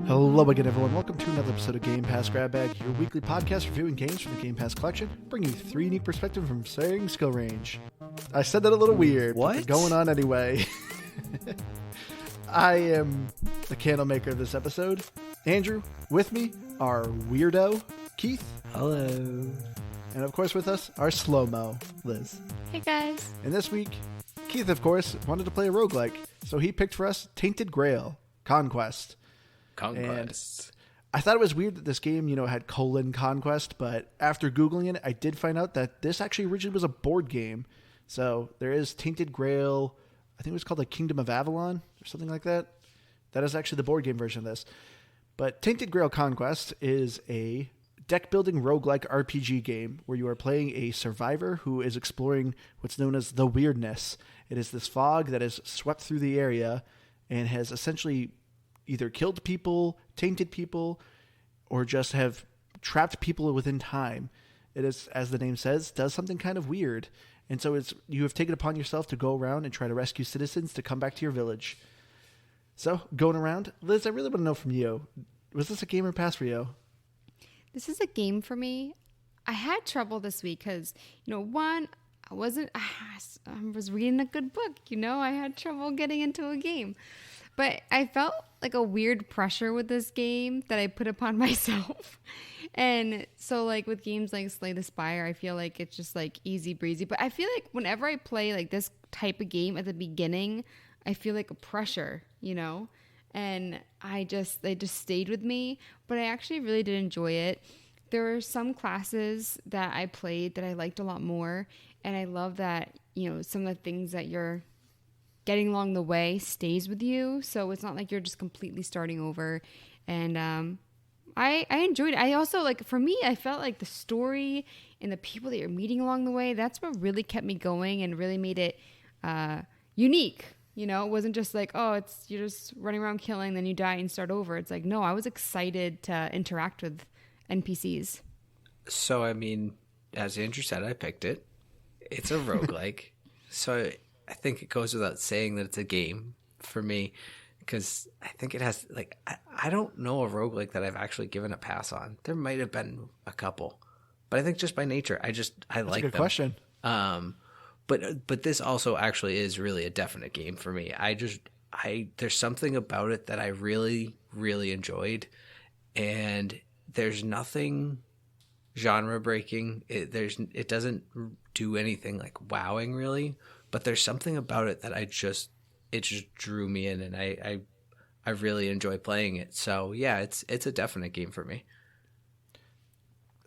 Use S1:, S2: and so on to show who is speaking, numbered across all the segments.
S1: Hello again, everyone. Welcome to another episode of Game Pass Grab Bag, your weekly podcast reviewing games from the Game Pass collection, bringing you 3 unique perspectives from varying skill range. I said that a little weird, but they're going on anyway. I am the candle maker of this episode. Andrew, with me, our weirdo, Keith.
S2: Hello.
S1: And of course with us, our slow-mo, Liz.
S3: Hey guys.
S1: And this week, Keith, of course, wanted to play a roguelike, so he picked for us Tainted Grail, Conquest. And I thought it was weird that this game, had :Conquest, but after Googling it, I did find out that this actually originally was a board game. So there is Tainted Grail, I think it was called like Kingdom of Avalon or something like that. That is actually the board game version of this. But Tainted Grail Conquest is a deck-building roguelike RPG game where you are playing a survivor who is exploring what's known as the wyrdness. It is this fog that has swept through the area and has essentially either killed people, tainted people, or just have trapped people within time. It is, as the name says, does something kind of weird. And so you have taken upon yourself to go around and try to rescue citizens to come back to your village. So, going around, Liz, I really want to know from you, was this a game or pass for you?
S3: This is a game for me. I had trouble this week because, one, I was reading a good book, I had trouble getting into a game. But I felt like a weird pressure with this game that I put upon myself. And so like with games like Slay the Spire, I feel like it's just like easy breezy. But I feel like whenever I play like this type of game at the beginning, I feel like a pressure, and they just stayed with me. But I actually really did enjoy it. There were some classes that I played that I liked a lot more. And I love that, some of the things that you're getting along the way stays with you, so it's not like you're just completely starting over. And I enjoyed it. I also, for me, I felt like the story and the people that you're meeting along the way, that's what really kept me going and really made it unique. It wasn't just like, you're just running around killing, then you die and start over. It's like, no, I was excited to interact with NPCs.
S2: So, as Andrew said, I picked it. It's a roguelike. So I think it goes without saying that it's a game for me, because I think it has, I don't know a roguelike that I've actually given a pass on. There might have been a couple, but I think just by nature, I like them. That's a good
S1: question.
S2: But this also actually is really a definite game for me. There's something about it that I really, really enjoyed, and there's nothing genre breaking. It doesn't do anything like wowing really. But there's something about it that it just drew me in, and I really enjoy playing it. So yeah, it's a definite game for me.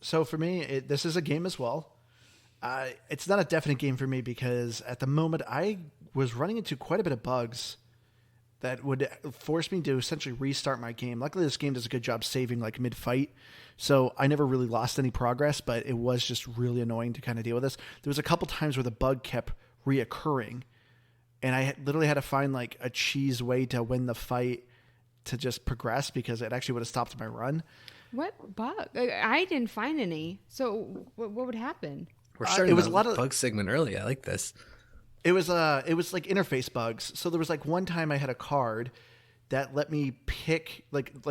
S1: So for me, this is a game as well. It's not a definite game for me because at the moment I was running into quite a bit of bugs that would force me to essentially restart my game. Luckily, this game does a good job saving mid-fight, so I never really lost any progress, but it was just really annoying to kind of deal with this. There was a couple times where the bug kept reoccurring, and I literally had to find a cheese way to win the fight to just progress because it actually would have stopped my run.
S3: What bug? I didn't find any. So what would happen?
S2: We're starting a lot of bug segment early. I like this.
S1: It was like interface bugs. So there was one time I had a card that let me pick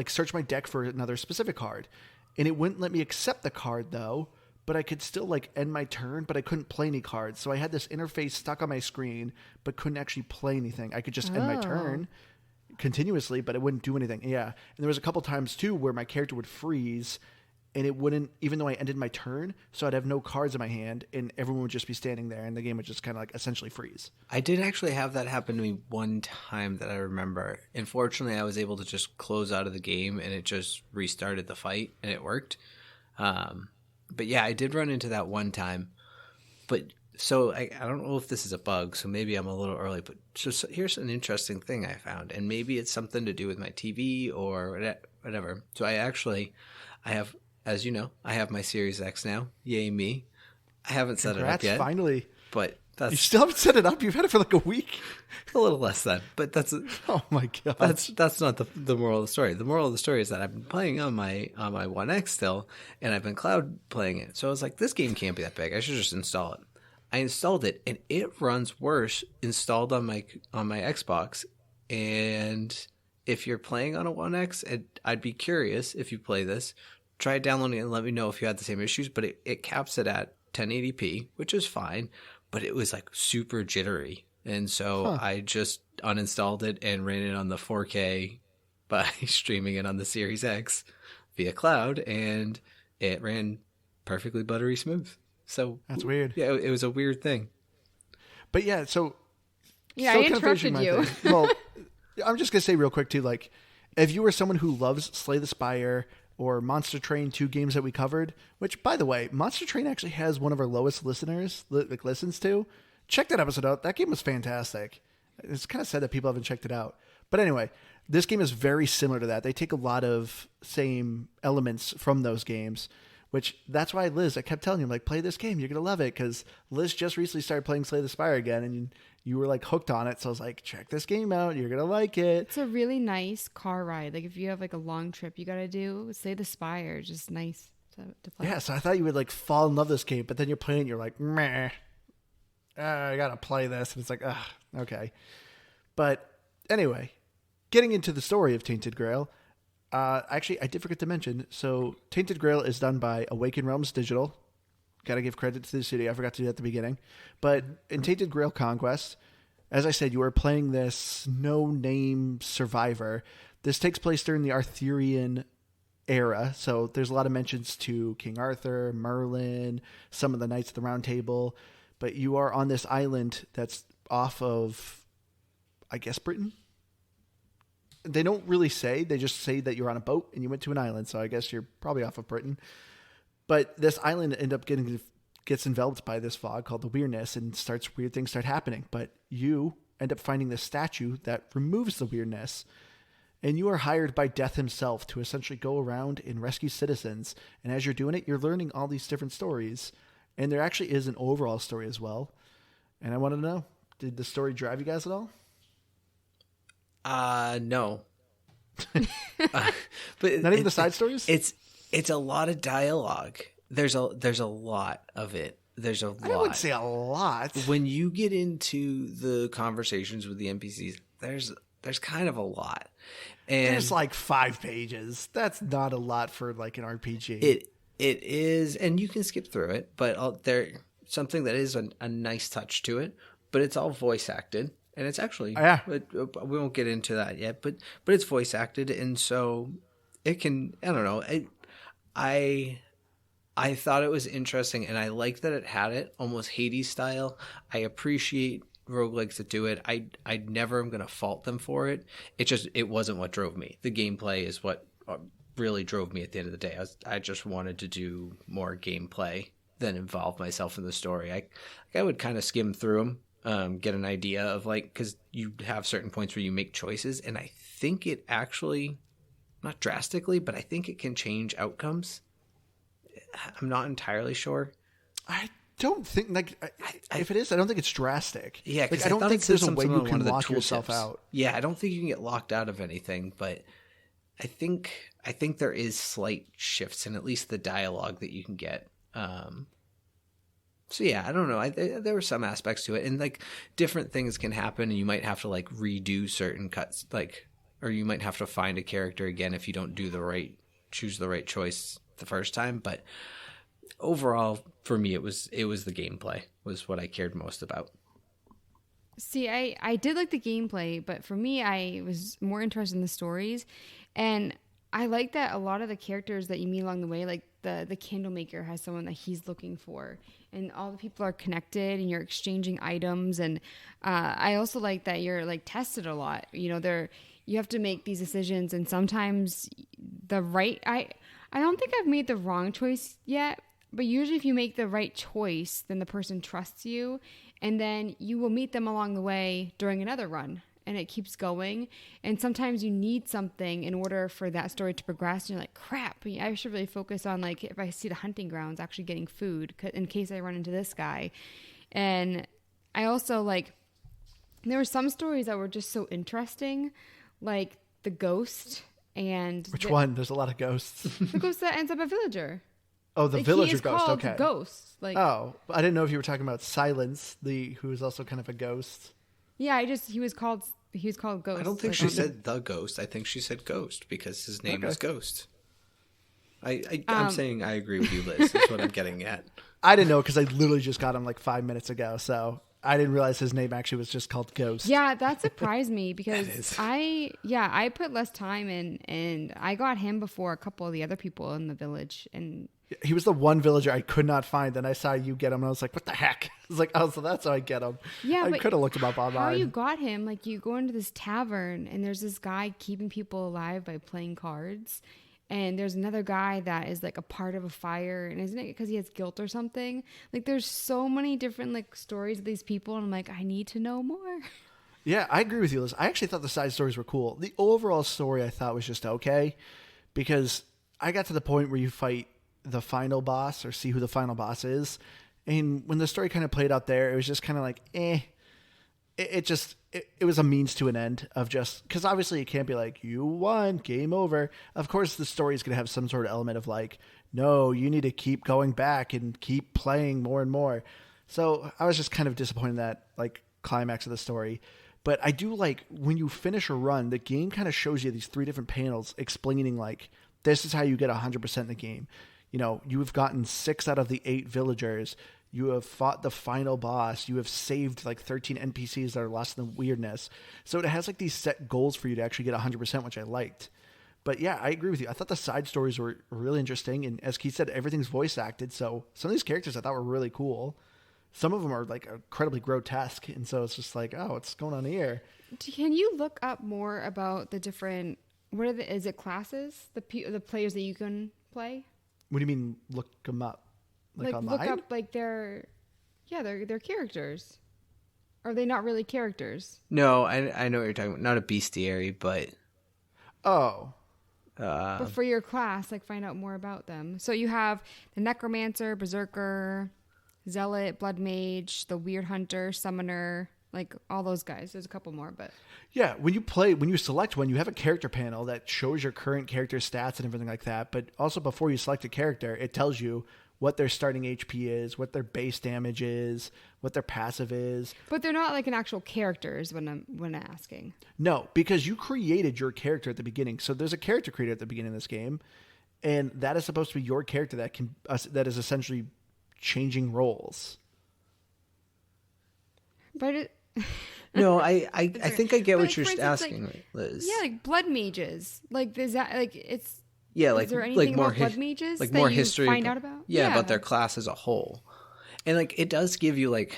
S1: search my deck for another specific card, and it wouldn't let me accept the card though. But I could still end my turn, but I couldn't play any cards. So I had this interface stuck on my screen, but couldn't actually play anything. I could just end my turn continuously, but it wouldn't do anything. Yeah. And there was a couple times too where my character would freeze and it wouldn't, even though I ended my turn, so I'd have no cards in my hand and everyone would just be standing there and the game would just kind of essentially freeze.
S2: I did actually have that happen to me one time that I remember. Unfortunately, I was able to just close out of the game and it just restarted the fight and it worked. But yeah, I did run into that one time. But so I don't know if this is a bug, so maybe I'm a little early. But just here's an interesting thing I found, and maybe it's something to do with my TV or whatever. So I have, as you know, I have my Series X now. Yay me! I haven't set it up yet.
S1: Finally,
S2: but
S1: you still haven't set it up. You've had it for a week.
S2: A little less than, but that's
S1: oh my god.
S2: That's not the moral of the story. The moral of the story is that I've been playing on my One X still, and I've been cloud playing it. So I was like, this game can't be that big. I should just install it. I installed it, and it runs worse installed on my Xbox, and if you're playing on a 1X, I'd be curious if you play this. Try downloading it and let me know if you had the same issues, but it caps it at 1080p, which is fine, but it was like super jittery. And so I just uninstalled it and ran it on the 4K by streaming it on the Series X via cloud, and it ran perfectly buttery smooth. So
S1: that's weird.
S2: Yeah, it was a weird thing.
S1: But yeah, so
S3: yeah, I interrupted you.
S1: Well, I'm just gonna say real quick too, like if you were someone who loves Slay the Spire or Monster Train, 2 games that we covered, which by the way, Monster Train actually has one of our lowest listeners listens to. Check that episode out. That game was fantastic. It's kind of sad that people haven't checked it out. But anyway, this game is very similar to that. They take a lot of same elements from those games, which that's why Liz, I kept telling you, like, play this game. You're going to love it, because Liz just recently started playing Slay the Spire again, and you were like hooked on it. So I was like, check this game out. You're going to like it.
S3: It's a really nice car ride. Like if you have like a long trip you got to do, Slay the Spire, just nice to play.
S1: Yeah, so I thought you would like fall in love with this game, but then you're playing it, you're like, meh. I gotta play this, and it's like, okay. But anyway, getting into the story of Tainted Grail, actually, I did forget to mention, so Tainted Grail is done by Awaken Realms Digital. Gotta give credit to the studio. I forgot to do that at the beginning. But in Tainted Grail Conquest, as I said, you are playing this no-name survivor. This takes place during the Arthurian era, so there's a lot of mentions to King Arthur, Merlin, some of the Knights of the Round Table. But you are on this island that's off of, I guess, Britain. They don't really say. They just say that you're on a boat and you went to an island. So I guess you're probably off of Britain. But this island gets enveloped by this fog called the weirdness, and weird things start happening. But you end up finding this statue that removes the weirdness. And you are hired by Death himself to essentially go around and rescue citizens. And as you're doing it, you're learning all these different stories. And there actually is an overall story as well. And I want to know, did the story drive you guys at all?
S2: No.
S1: But not even the side stories?
S2: It's a lot of dialogue. There's a lot of it. There's a lot.
S1: I wouldn't say a lot.
S2: When you get into the conversations with the NPCs, there's kind of a lot. And
S1: there's like 5 pages. That's not a lot for like an RPG.
S2: It is, and you can skip through it, but there something that is a nice touch to it. But it's all voice acted, and it's actually we won't get into that yet. But it's voice acted, and so it can. I don't know. I thought it was interesting, and I like that it had it almost Hades style. I appreciate roguelikes that do it. I never am going to fault them for it. It wasn't what drove me. The gameplay is what really drove me at the end of the day. I just wanted to do more gameplay than involve myself in the story. I would kind of skim through them, get an idea of like, because you have certain points where you make choices, and I think it actually, not drastically, but I think it can change outcomes. I'm not entirely sure.
S1: I don't think if it is, I don't think it's drastic.
S2: Yeah,
S1: like, I don't think there's a way you can lock yourself out.
S2: Yeah, I don't think you can get locked out of anything, but I think there is slight shifts in at least the dialogue that you can get. So yeah, I don't know. There were some aspects to it, and like different things can happen, and you might have to like redo certain cuts, or you might have to find a character again if you don't choose the right choice the first time. But overall, for me, it was the gameplay was what I cared most about.
S3: See, I did like the gameplay, but for me, I was more interested in the stories. And I like that a lot of the characters that you meet along the way, like the candle maker has someone that he's looking for. And all the people are connected and you're exchanging items. And I also like that you're like tested a lot. You know, you have to make these decisions, and sometimes I don't think I've made the wrong choice yet. But usually if you make the right choice, then the person trusts you, and then you will meet them along the way during another run, and it keeps going. And sometimes you need something in order for that story to progress, and you're like, crap, I should really focus on, like, if I see the hunting grounds, actually getting food in case I run into this guy. And I also, like, there were some stories that were just so interesting, like the ghost and...
S1: Which one? There's a lot of ghosts.
S3: The ghost that ends up a villager.
S1: Oh, the villager ghost. Okay.
S3: Ghost. Like,
S1: oh, I didn't know if you were talking about Silence, who is also kind of a ghost.
S3: Yeah, he was called He was called Ghost.
S2: I don't think she said the Ghost. I think she said Ghost because his name is Ghost. I'm saying I agree with you, Liz. That's what I'm getting at.
S1: I didn't know because I literally just got him like 5 minutes ago, so I didn't realize his name actually was just called Ghost.
S3: Yeah, that surprised me because I put less time in, and I got him before a couple of the other people in the village, and
S1: he was the one villager I could not find. And I saw you get him, and I was like, "What the heck?" I was like, "Oh, so that's how I get him."
S3: Yeah,
S1: I could have looked him up online.
S3: How you got him? Like, you go into this tavern, and there's this guy keeping people alive by playing cards. And there's another guy that is like a part of a fire, and isn't it because he has guilt or something? Like, there's so many different like stories of these people, and I'm like, I need to know more.
S1: Yeah, I agree with you, Liz. I actually thought the side stories were cool. The overall story I thought was just okay, because I got to the point where you fight the final boss or see who the final boss is, and when the story kind of played out there, it was just kind of like, It was a means to an end of just, because obviously it can't be like, you won, game over. Of course, the story is going to have some sort of element of like, no, you need to keep going back and keep playing more and more. So I was just kind of disappointed in that like climax of the story. But I do like when you finish a run, the game kind of shows you these 3 different panels explaining like, this is how you get 100% in the game. You know, you've gotten 6 out of the 8 villagers. You have fought the final boss. You have saved like 13 NPCs that are lost in the wyrdness. So it has like these set goals for you to actually get 100%, which I liked. But yeah, I agree with you. I thought the side stories were really interesting. And as Keith said, everything's voice acted. So some of these characters I thought were really cool. Some of them are like incredibly grotesque. And so it's just like, oh, what's going on here?
S3: Can you look up more about the different, is it classes? The players that you can play?
S1: What do you mean look them up? Like online?
S3: Look up like they're characters. Are they not really characters?
S2: No, I know what you're talking about. Not a bestiary, but
S3: but for your class, like find out more about them. So you have the Necromancer, Berserker, Zealot, Blood Mage, the Weird Hunter, Summoner, like all those guys. There's a couple more, but
S1: yeah, when you select one, you have a character panel that shows your current character stats and everything like that. But also before you select a character, it tells you what their starting HP is, what their base damage is, what their passive is.
S3: But they're not like an actual characters when asking.
S1: No, because you created your character at the beginning. So there's a character creator at the beginning of this game, and that is supposed to be your character that is essentially changing roles.
S2: But no, I think I get what you're asking,
S3: like,
S2: Liz.
S3: Yeah, like blood mages. Like is that like it's
S2: yeah, like
S3: is there anything
S2: more
S3: about blood mages
S2: like
S3: that
S2: more
S3: you
S2: history
S3: find out about?
S2: Yeah, about their class as a whole. And like it does give you like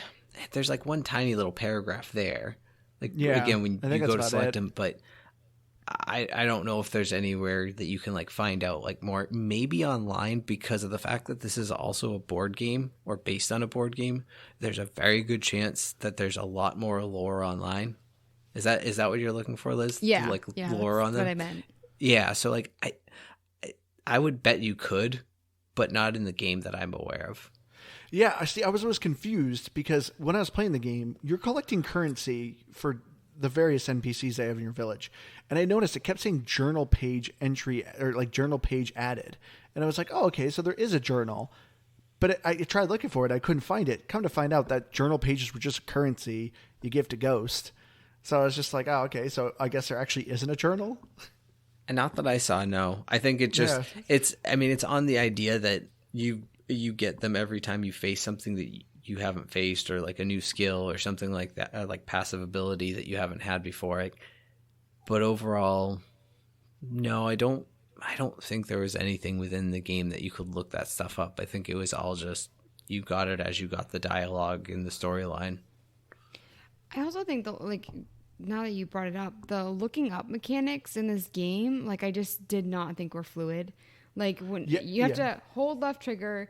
S2: there's like one tiny little paragraph there. Like again when you go to select them, but I don't know if there's anywhere that you can like find out like more, maybe online, because of the fact that this is also a board game or based on a board game. There's a very good chance that there's a lot more lore online. Is that what you're looking for, Liz?
S3: Yeah,
S2: like
S3: yeah,
S2: lore on them.
S3: That's what I meant.
S2: Yeah, so like I would bet you could, but not in the game that I'm aware of.
S1: Yeah, I was always confused because when I was playing the game, you're collecting currency for the various NPCs they have in your village. And I noticed it kept saying journal page entry or like journal page added. And I was like, oh, okay, so there is a journal. But I tried looking for it. I couldn't find it. Come to find out that journal pages were just currency you give to Ghost. So I was just like, oh, okay, so I guess there actually isn't a journal.
S2: And not that I saw, no. I think it just, it's on the idea that you get them every time you face something that you haven't faced, or like a new skill or something like that, like passive ability that you haven't had before. But overall, no, I don't think there was anything within the game that you could look that stuff up. I think it was all just, you got it as you got the dialogue and the storyline.
S3: I also think that, like, now that you brought it up, the looking up mechanics in this game, like, I just did not think were fluid. Like, when you have to hold left trigger,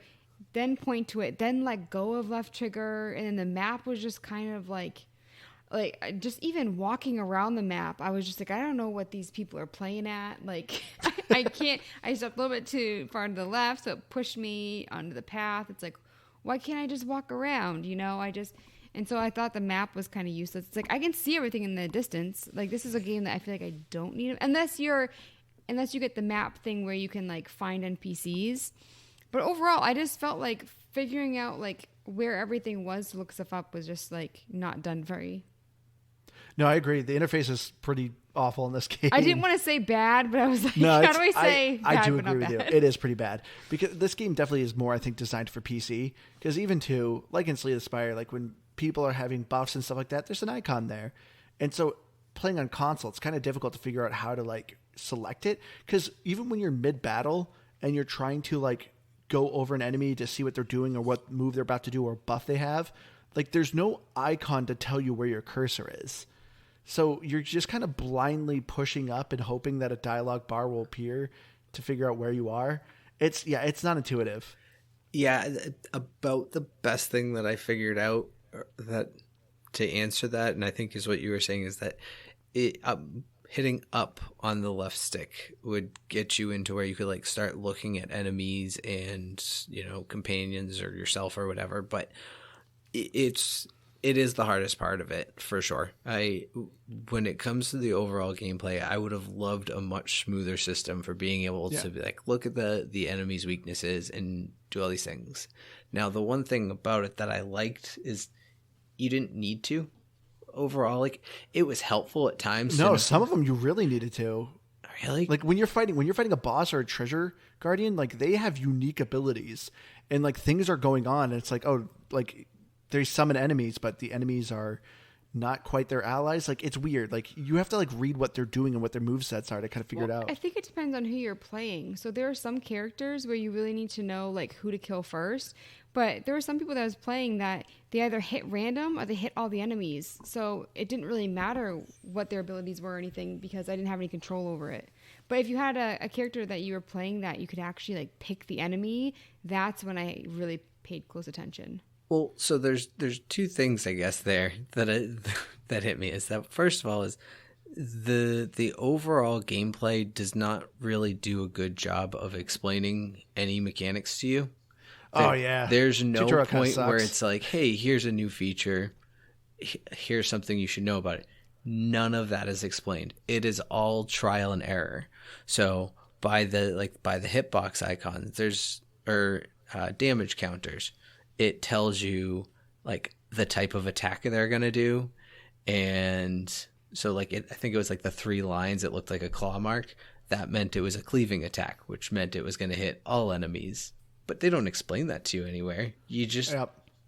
S3: then point to it, then let go of left trigger, and then the map was just kind of like just even walking around the map, I was just like, I don't know what these people are playing at. Like, I can't. I stepped a little bit too far to the left, so it pushed me onto the path. It's like, why can't I just walk around? You know, and so I thought the map was kind of useless. It's like I can see everything in the distance. Like, this is a game that I feel like I don't need, unless you get the map thing where you can like find NPCs. But overall, I just felt like figuring out like where everything was to look stuff up was just like not done very.
S1: No, I agree. The interface is pretty awful in this game.
S3: I didn't want to say bad, but I was like,
S1: no,
S3: how do I say bad,
S1: I do
S3: but
S1: agree
S3: not
S1: with
S3: bad?
S1: you. It is pretty bad. Because this game definitely is more, I think, designed for PC. Because even too, like in Slay the Spire, like when people are having buffs and stuff like that, there's an icon there. And so playing on console, it's kind of difficult to figure out how to like select it. Because even when you're mid-battle and you're trying to like go over an enemy to see what they're doing or what move they're about to do or buff they have, like there's no icon to tell you where your cursor is. So you're just kind of blindly pushing up and hoping that a dialogue bar will appear to figure out where you are. It's not intuitive.
S2: Yeah, about the best thing that I figured out that to answer that, and I think is what you were saying, is that hitting up on the left stick would get you into where you could like start looking at enemies and, you know, companions or yourself or whatever. But it is the hardest part of it for sure. When it comes to the overall gameplay, I would have loved a much smoother system for being able to be like, look at the enemy's weaknesses and do all these things. Now, the one thing about it that I liked is you didn't need to. Overall, like it was helpful at times.
S1: No, some of them you really needed to.
S2: Really?
S1: Like when you're fighting a boss or a treasure guardian, like they have unique abilities and like things are going on and it's like, oh, like they summon enemies, but the enemies are not quite their allies. Like it's weird. Like you have to like read what they're doing and what their movesets are to kind of figure it out.
S3: I think it depends on who you're playing. So there are some characters where you really need to know like who to kill first. But there were some people that I was playing that they either hit random or they hit all the enemies. So it didn't really matter what their abilities were or anything because I didn't have any control over it. But if you had a character that you were playing that you could actually like pick the enemy, that's when I really paid close attention.
S2: Well, so there's two things I guess there that hit me. Is that first of all is the overall gameplay does not really do a good job of explaining any mechanics to you. There's no point where it's like, hey, here's a new feature. Here's something you should know about it. None of that is explained. It is all trial and error. So by the hitbox icons, damage counters. It tells you like the type of attack they're going to do. And so like I think it was like the 3 lines. It looked like a claw mark. That meant it was a cleaving attack, which meant it was going to hit all enemies. But they don't explain that to you anywhere. You just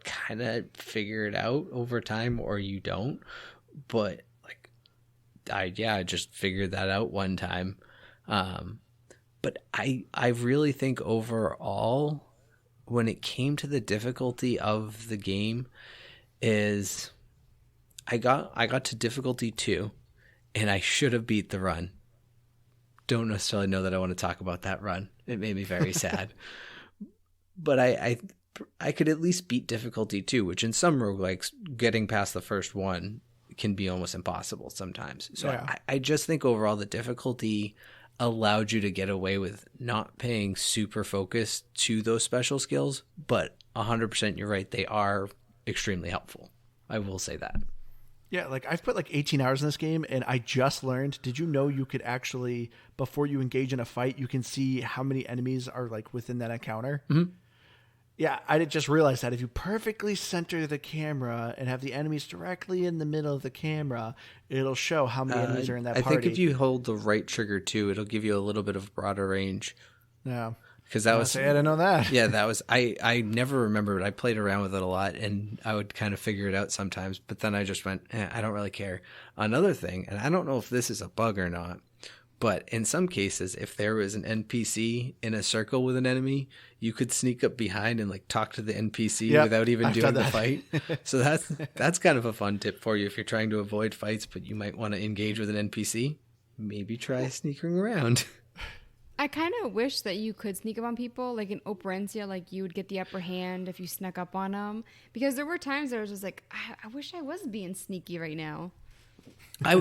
S2: kind of figure it out over time or you don't. But like, I just figured that out one time. But I really think overall, when it came to the difficulty of the game, is I got to difficulty 2 and I should have beat the run. Don't necessarily know that I want to talk about that run. It made me very sad. But I could at least beat difficulty 2, which in some roguelikes, getting past the first one can be almost impossible sometimes. So I just think overall the difficulty allowed you to get away with not paying super focus to those special skills, but 100% you're right. They are extremely helpful. I will say that.
S1: Yeah, like I've put like 18 hours in this game and I just learned, did you know you could actually, before you engage in a fight, you can see how many enemies are like within that encounter?
S2: Mm-hmm.
S1: Yeah, I did just realize that if you perfectly center the camera and have the enemies directly in the middle of the camera, it'll show how many enemies are in that party.
S2: I think if you hold the right trigger too, it'll give you a little bit of broader range.
S1: Yeah.
S2: Because that was...
S1: I didn't know that.
S2: Yeah, that was... I never remembered. I played around with it a lot, and I would kind of figure it out sometimes, but then I just went, I don't really care. Another thing, and I don't know if this is a bug or not, but in some cases, if there was an NPC in a circle with an enemy, you could sneak up behind and like talk to the NPC without even doing the fight. So that's kind of a fun tip for you if you're trying to avoid fights, but you might want to engage with an NPC. Maybe try sneaking around.
S3: I kind of wish that you could sneak up on people, like in Operencia, like you would get the upper hand if you snuck up on them. Because there were times that I was just like, I wish I was being sneaky right now.
S2: I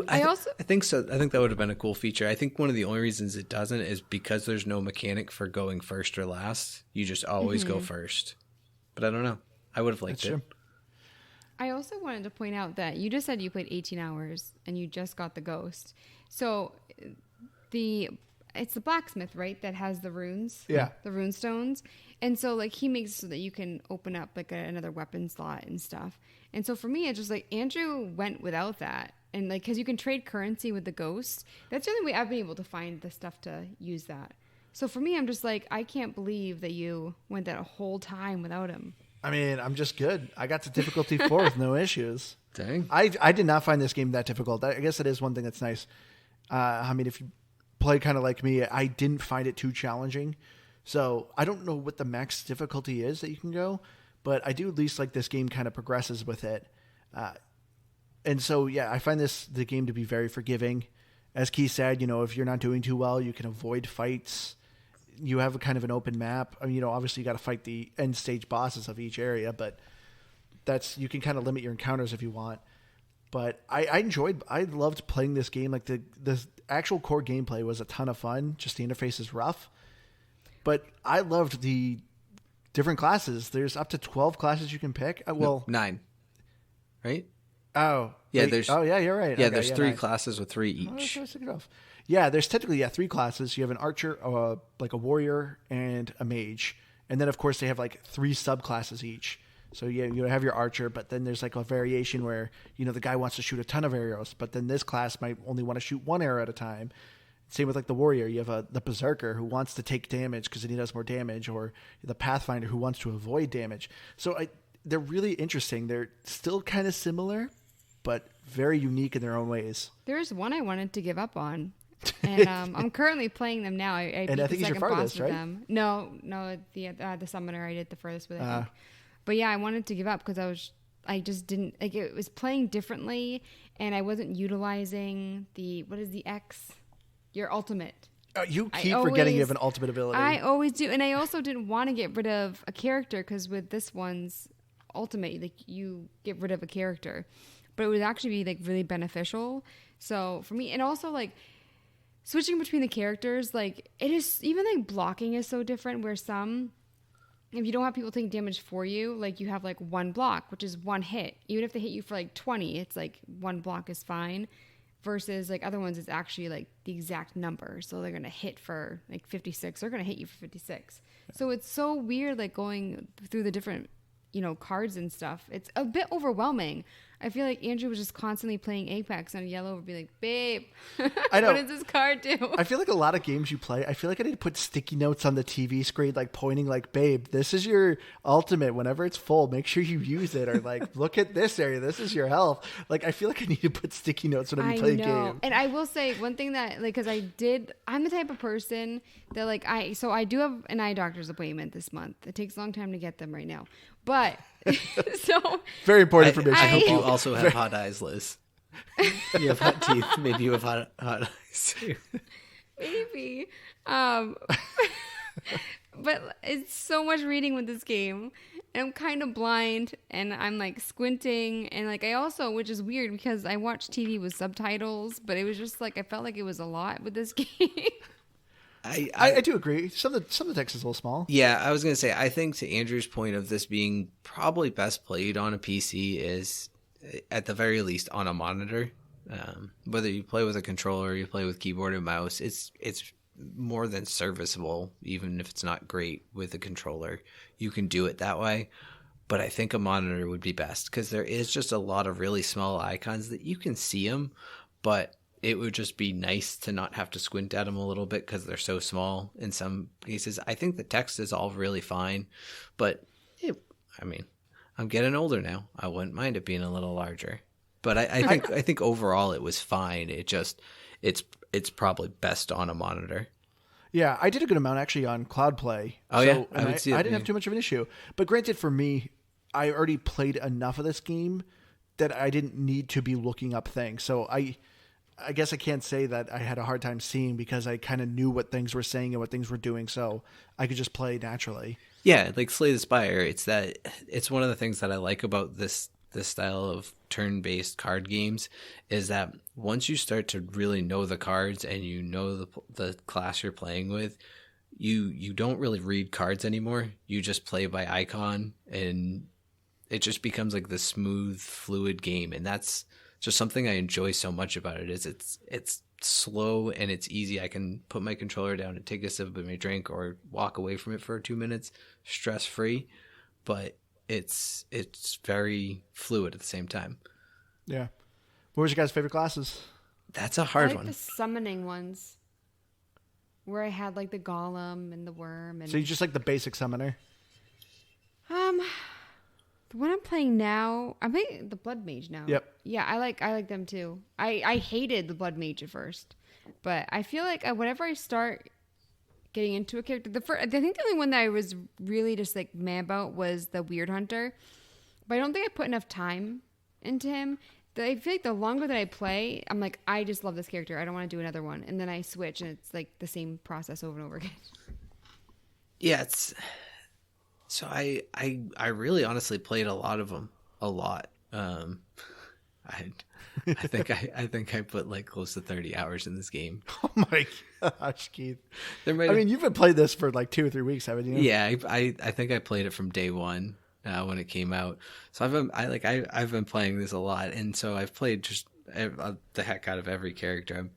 S2: think so. I think that would have been a cool feature. I think one of the only reasons it doesn't is because there's no mechanic for going first or last. You just always go first. But I don't know. I would have liked it. True.
S3: I also wanted to point out that you just said you played 18 hours and you just got the ghost. So it's the blacksmith, right, that has the runes?
S1: Yeah.
S3: The rune stones. And so like he makes it so that you can open up like another weapon slot and stuff. And so for me, it's just like Andrew went without that. And like, because you can trade currency with the ghosts. That's the only way I've been able to find the stuff to use that. So for me, I'm just like, I can't believe that you went that whole time without him.
S1: I mean, I'm just good. I got to difficulty 4 with no issues.
S2: Dang.
S1: I did not find this game that difficult. I guess it is one thing that's nice. I mean, if you play kind of like me, I didn't find it too challenging. So I don't know what the max difficulty is that you can go, but I do at least like this game kind of progresses with it. And so, yeah, I find the game to be very forgiving. As Keith said, you know, if you're not doing too well, you can avoid fights. You have a kind of an open map. I mean, you know, obviously you got to fight the end stage bosses of each area, but you can kind of limit your encounters if you want. But I loved playing this game. Like the actual core gameplay was a ton of fun. Just the interface is rough. But I loved the different classes. There's up to 12 classes you can pick. Well,
S2: 9, right?
S1: Oh,
S2: yeah.
S1: Wait, yeah, you're right.
S2: Yeah,
S1: okay,
S2: there's 3
S1: 9.
S2: classes with 3 each.
S1: Oh, that's what I was thinking of. Yeah, there's technically 3 classes. You have an archer, like a warrior, and a mage, and then of course they have like 3 subclasses each. So you have your archer, but then there's like a variation where, you know, the guy wants to shoot a ton of arrows, but then this class might only want to shoot 1 arrow at a time. Same with like the warrior. You have the berserker who wants to take damage because he does more damage, or the pathfinder who wants to avoid damage. So they're really interesting. They're still kind of similar, but very unique in their own ways.
S3: There's one I wanted to give up on, and I'm currently playing them now. I
S1: think it's your farthest, right?
S3: them. No, the summoner I did the furthest with. I think. But yeah, I wanted to give up because I just didn't like it. Was playing differently, and I wasn't utilizing what is the X? Your ultimate.
S1: You keep forgetting you have an ultimate ability.
S3: I always do, and I also didn't want to get rid of a character because with this one's ultimate, like you get rid of a character, but it would actually be like really beneficial. So for me, and also like switching between the characters, like it is even like blocking is so different. Where some, if you don't have people taking damage for you, like you have like 1 block, which is 1 hit. Even if they hit you for like 20, it's like 1 block is fine. Versus like other ones, it's actually like the exact number. So they're going to hit for like 56. They're going to hit you for 56. So it's so weird, like going through the different, you know, cards and stuff. It's a bit overwhelming. I feel like Andrew was just constantly playing Apex and Yellow would be like, babe,
S1: I know.
S3: what does this card do?
S1: I feel like a lot of games you play, I feel like I need to put sticky notes on the TV screen, like pointing like, babe, this is your ultimate. Whenever it's full, make sure you use it. Or like, look at this area. This is your health. Like, I feel like I need to put sticky notes when you play a game.
S3: And I will say one thing that, like, because I'm the type of person that, like, I do have an eye doctor's appointment this month. It takes a long time to get them right now. But, so.
S1: Very important information.
S2: I hope you also have hot eyes, Liz. You have hot teeth. Maybe you have hot eyes too.
S3: Maybe. But it's so much reading with this game. And I'm kind of blind and I'm like squinting. And like I also, which is weird because I watch TV with subtitles, but it was just like, I felt like it was a lot with this game.
S1: I do agree. Some of the text is a little small.
S2: Yeah, I was going to say, I think to Andrew's point of this being probably best played on a PC is at the very least on a monitor. Whether you play with a controller or you play with keyboard and mouse, it's more than serviceable, even if it's not great with a controller. You can do it that way. But I think a monitor would be best because there is just a lot of really small icons that you can see them, but it would just be nice to not have to squint at them a little bit because they're so small in some cases. I think the text is all really fine, but I'm getting older now. I wouldn't mind it being a little larger. But I think overall it was fine. It's probably best on a monitor.
S1: Yeah, I did a good amount actually on Cloud Play.
S2: Oh,
S1: so,
S2: yeah? I
S1: didn't have too much of an issue. But granted, for me, I already played enough of this game that I didn't need to be looking up things. So I guess I can't say that I had a hard time seeing because I kind of knew what things were saying and what things were doing, so I could just play naturally.
S2: Yeah, like Slay the Spire, it's one of the things that I like about this style of turn-based card games is that once you start to really know the cards and you know the class you're playing with, you don't really read cards anymore. You just play by icon, and it just becomes like this smooth, fluid game, and that's just something I enjoy so much about it. Is it's slow and it's easy. I can put my controller down and take a sip of my drink or walk away from it for 2 minutes, stress free, but it's very fluid at the same time.
S1: Yeah. What was your guys' favorite classes?
S2: That's a hard
S3: I like
S2: one.
S3: the summoning ones, where I had like the golem and the worm. And
S1: So you just like the basic summoner?
S3: The one I'm playing now, I'm playing the blood mage now.
S1: Yep.
S3: Yeah, I like them too. I hated the blood mage at first, but I feel like whenever I start getting into a character, I think the only one that I was really just like mad about was the weird hunter, but I don't think I put enough time into him. I feel like the longer that I play, I'm like, I just love this character. I don't want to do another one, and then I switch, and it's like the same process over and over again.
S2: Yeah, so I really honestly played a lot of them, a lot. I think I put like close to 30 hours in this game.
S1: Oh my gosh, Keith!
S2: I
S1: mean, you've been playing this for like 2 or 3 weeks, haven't you?
S2: Yeah, I think I played it from day one when it came out. So I've been playing this a lot, and so I've played just the heck out of every character.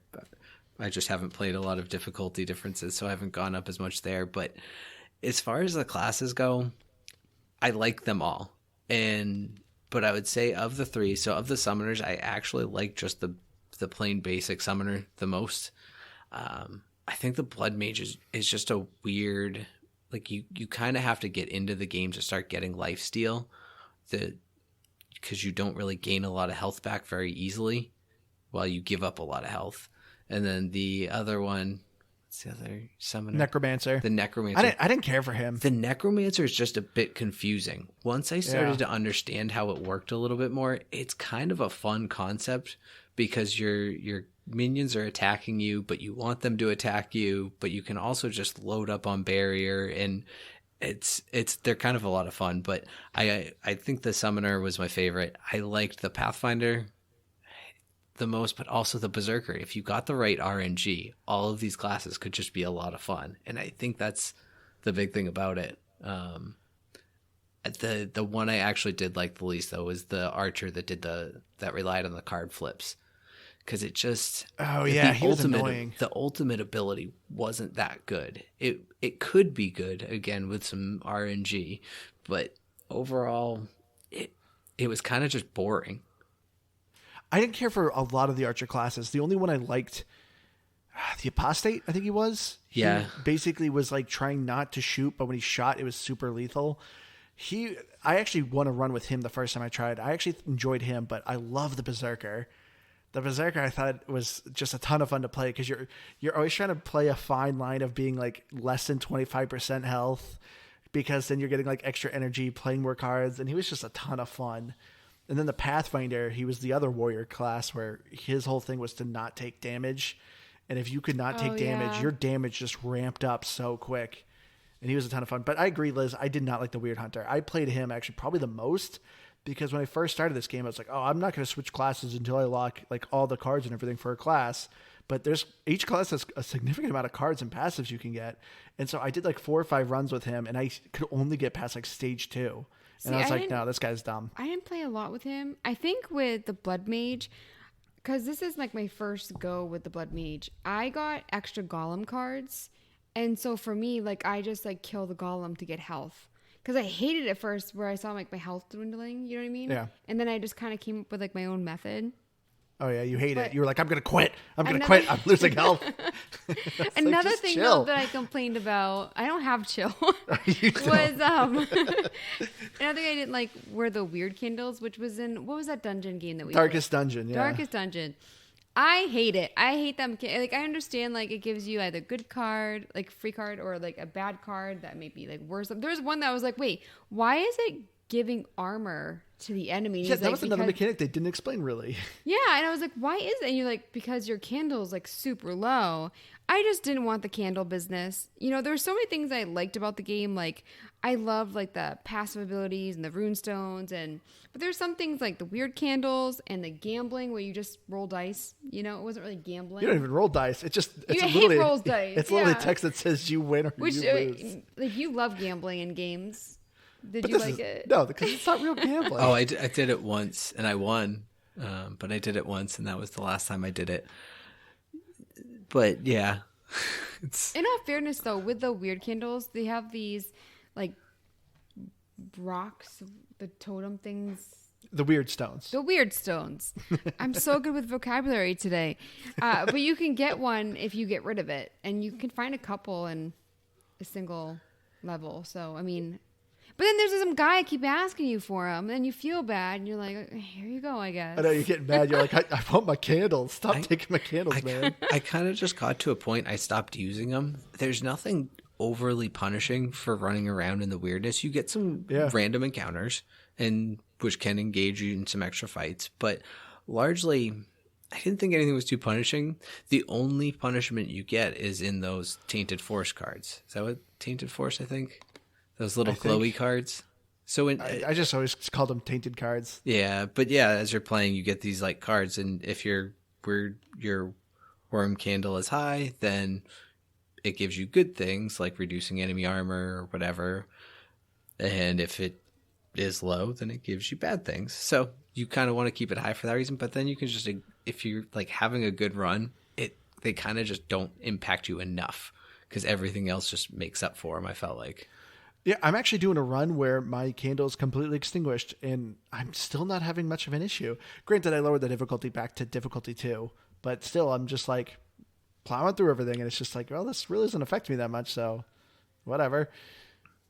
S2: I just haven't played a lot of difficulty differences, so I haven't gone up as much there. But as far as the classes go, I like them all. But I would say of the three, so of the summoners, I actually like just the plain basic summoner the most. I think the blood mage is just a weird, like you kind of have to get into the game to start getting lifesteal, because you don't really gain a lot of health back very easily while you give up a lot of health. And then the other one, what's the other summoner?
S1: Necromancer.
S2: The Necromancer.
S1: I didn't care for him.
S2: The Necromancer is just a bit confusing. Once I started to understand how it worked a little bit more, it's kind of a fun concept because your minions are attacking you, but you want them to attack you, but you can also just load up on barrier, and they're kind of a lot of fun. But I think the Summoner was my favorite. I liked the Pathfinder the most, but also the Berserker. If you got the right RNG, all of these classes could just be a lot of fun, and I think that's the big thing about it. The one I actually did like the least though was the Archer that relied on the card flips, because it just
S1: he was annoying.
S2: The ultimate ability wasn't that good. It could be good again with some RNG, but overall it was kind of just boring.
S1: I didn't care for a lot of the Archer classes. The only one I liked, the Apostate, I think he was.
S2: Yeah.
S1: He basically was like trying not to shoot, but when he shot, it was super lethal. I actually want to run with him the first time I tried. I actually enjoyed him, but I love the Berserker. The Berserker I thought was just a ton of fun to play because you're always trying to play a fine line of being like less than 25% health, because then you're getting like extra energy playing more cards, and he was just a ton of fun. And then the Pathfinder, he was the other warrior class where his whole thing was to not take damage. And if you could not take damage, your damage just ramped up so quick. And he was a ton of fun. But I agree, Liz, I did not like the Weird Hunter. I played him actually probably the most, because when I first started this game, I was like, oh, I'm not going to switch classes until I lock like all the cards and everything for a class. But each class has a significant amount of cards and passives you can get. And so I did like 4 or 5 runs with him, and I could only get past like stage 2. And I was like, no, this guy's dumb.
S3: I didn't play a lot with him. I think with the Blood Mage, because this is like my first go with the Blood Mage, I got extra Golem cards. And so for me, like I just like kill the Golem to get health. Because I hated it at first where I saw like my health dwindling, you know what I mean?
S1: Yeah.
S3: And then I just kind of came up with like my own method.
S1: Oh, yeah, you hate it. You were like, I'm going to quit. I'm losing health.
S3: Another thing though, that I complained about, I don't have chill, was another thing I didn't like were the weird candles, which was in, what was that dungeon game that we
S1: Darkest
S3: played?
S1: Dungeon, yeah.
S3: Darkest Dungeon. I hate it. I hate them. Like, I understand, like, it gives you either good card, like free card, or like a bad card that may be like worse. There's one that I was like, wait, why is it giving armor to the enemy?
S1: Yeah, that was another mechanic they didn't explain really.
S3: Yeah, and I was like, why is it? And you're like, because your candle's like super low. I just didn't want the candle business. You know, there's so many things I liked about the game. Like, I loved like the passive abilities and the rune stones, but there's some things like the weird candles and the gambling where you just roll dice. You know, it wasn't really gambling.
S1: You don't even roll dice. It's
S3: hate rolls dice.
S1: It's literally text that says you win or you lose.
S3: Like, you love gambling in games. Did you like it?
S1: No, because it's not real gambling.
S2: Oh, I did it once and I won, but I did it once and that was the last time I did it. But yeah,
S3: in all fairness, though, with the weird candles, they have these like rocks, the totem things.
S1: The weird stones.
S3: The weird stones. I'm so good with vocabulary today. But you can get one if you get rid of it. And you can find a couple in a single level. So, I mean... But then there's some guy keep asking you for them. And you feel bad. And you're like, here you go, I guess.
S1: I know, you're getting mad. You're like, I want my candles. Stop taking my candles, man.
S2: I kind of just got to a point I stopped using them. There's nothing overly punishing for running around in the weirdness. You get some random encounters, and which can engage you in some extra fights. But largely, I didn't think anything was too punishing. The only punishment you get is in those Tainted Force cards. Is that what Tainted Force, I think? Those little glowy cards. So
S1: I just always called them tainted cards.
S2: Yeah, but yeah, as you're playing, you get these like cards, and if your worm candle is high, then it gives you good things like reducing enemy armor or whatever. And if it is low, then it gives you bad things. So you kind of want to keep it high for that reason. But then you can just, if you're like having a good run, they kind of just don't impact you enough because everything else just makes up for them. I felt like.
S1: Yeah, I'm actually doing a run where my candle is completely extinguished, and I'm still not having much of an issue. Granted, I lowered the difficulty back to difficulty 2, but still, I'm just like plowing through everything, and it's just like, well, this really doesn't affect me that much, so whatever.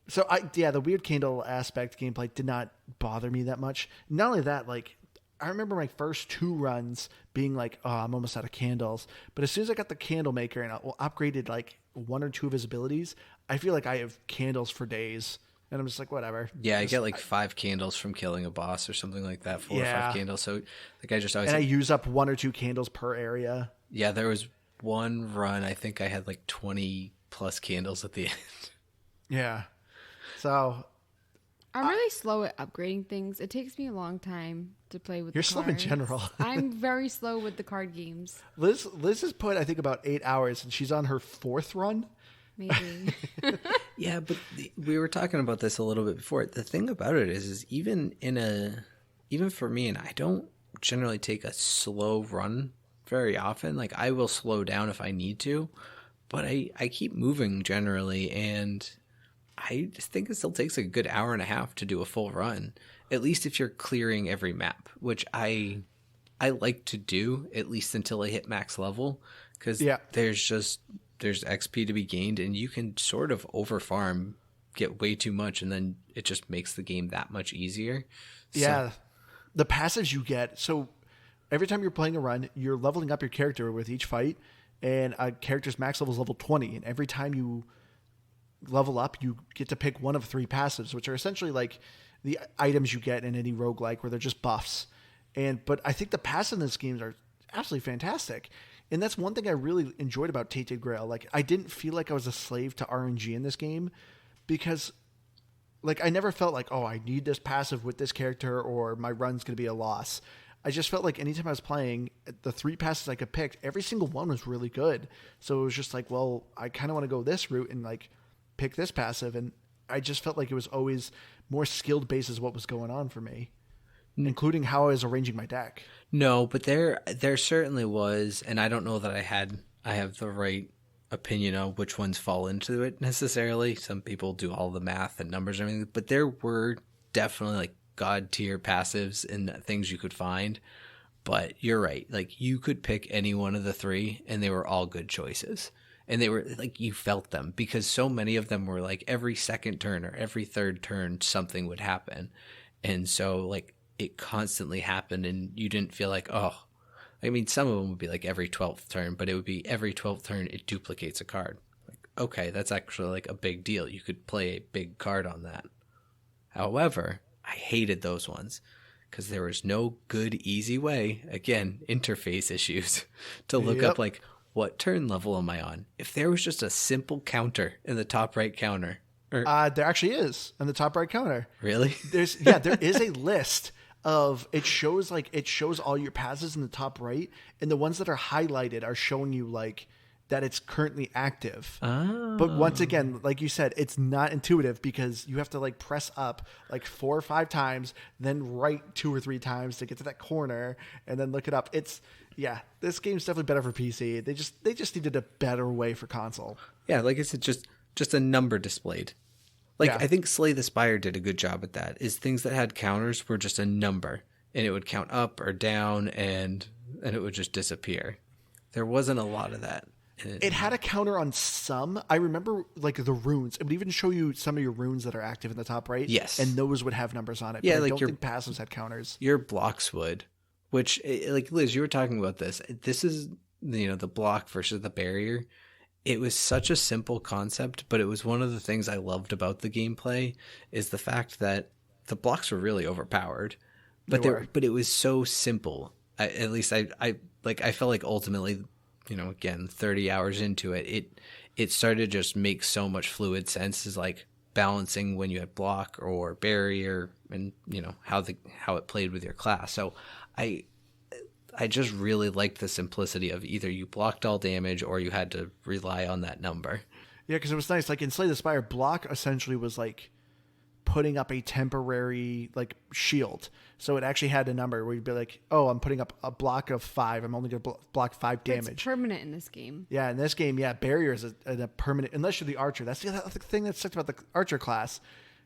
S1: So, the weird candle aspect gameplay did not bother me that much. Not only that, like, I remember my first 2 runs being like, oh, I'm almost out of candles. But as soon as I got the candle maker and I upgraded like 1 or 2 of his abilities, I feel like I have candles for days. And I'm just like, whatever.
S2: Yeah, I get like 5 candles from killing a boss or something like that. 4 or 5 candles. So like I just always...
S1: And I use up 1 or 2 candles per area.
S2: Yeah, there was one run, I think I had like 20 plus candles at the end.
S1: Yeah. So...
S3: I'm really slow at upgrading things. It takes me a long time to play with
S1: You're
S3: the
S1: slow
S3: cards.
S1: in general.
S3: I'm very slow with the card games.
S1: Liz has put, I think, about 8 hours, and she's on her 4th run.
S3: Maybe.
S2: Yeah, but we were talking about this a little bit before. The thing about it is even for me, and I don't generally take a slow run very often. Like, I will slow down if I need to, but I keep moving generally, and... I just think it still takes a good hour and a half to do a full run, at least if you're clearing every map, which I like to do, at least until I hit max level, because there's XP to be gained, and you can sort of overfarm, get way too much, and then it just makes the game that much easier.
S1: Yeah, the passives you get, so every time you're playing a run, you're leveling up your character with each fight, and a character's max level is level 20, and every time you level up, you get to pick one of 3 passives, which are essentially like the items you get in any roguelike where they're just buffs. But I think the passives in this game are absolutely fantastic. And that's one thing I really enjoyed about Tainted Grail. Like, I didn't feel like I was a slave to RNG in this game because like I never felt like, oh, I need this passive with this character or my run's going to be a loss. I just felt like anytime I was playing, the 3 passes I could pick, every single one was really good. So it was just like, well, I kind of want to go this route and like pick this passive, and I just felt like it was always more skilled based as what was going on for me, including how I was arranging my deck.
S2: No, but there certainly was, and I don't know that I have the right opinion on which ones fall into it necessarily. Some people do all the math and numbers and everything, but there were definitely like god tier passives and things you could find. But you're right, like you could pick any one of the 3, and they were all good choices. And they were like, you felt them because so many of them were like every second turn or every third turn, something would happen. And so like it constantly happened, and you didn't feel like, oh, I mean, some of them would be like every 12th turn, but it would be every 12th turn, it duplicates a card. Like, okay, that's actually like a big deal. You could play a big card on that. However, I hated those ones because there was no good, easy way, again, interface issues, to look up like, what turn level am I on? If there was just a simple counter in the top right counter.
S1: There actually is in the top right counter.
S2: Really?
S1: There is a list of, it shows all your passes in the top right, and the ones that are highlighted are showing you like that it's currently active. Oh. But once again, like you said, it's not intuitive because you have to like press up like 4 or 5 times, then right 2 or 3 times to get to that corner and then look it up. This game's definitely better for PC. They just needed a better way for console.
S2: Yeah, like I said, just a number displayed. Like,
S1: Yeah.
S2: I think Slay the Spire did a good job at that, is things that had counters were just a number, and it would count up or down, and it would just disappear. There wasn't a lot of that.
S1: It had a counter on some. I remember, like, the runes. It would even show you some of your runes that are active in the top right.
S2: Yes.
S1: And those would have numbers on it.
S2: Yeah,
S1: but
S2: like
S1: I don't think passives had counters.
S2: Your blocks would, which, like, Liz, you were talking about this. This is, you know, the block versus the barrier. It was such a simple concept, but it was one of the things I loved about the gameplay is the fact that the blocks were really overpowered, but it was so simple. At least I felt like ultimately, you know, again, 30 hours into it, it started to just make so much fluid sense, is like balancing when you had block or barrier, and, you know, how it played with your class. So I just really liked the simplicity of either you blocked all damage or you had to rely on that number.
S1: Yeah, because it was nice. Like, in Slay the Spire, block essentially was like putting up a temporary, like, shield. So it actually had a number where you'd be like, oh, I'm putting up a block of 5. I'm only going to block 5 damage.
S3: It's permanent in this game.
S1: Yeah, in this game, barrier is a permanent, unless you're the archer. That's the thing that sucked about the archer class.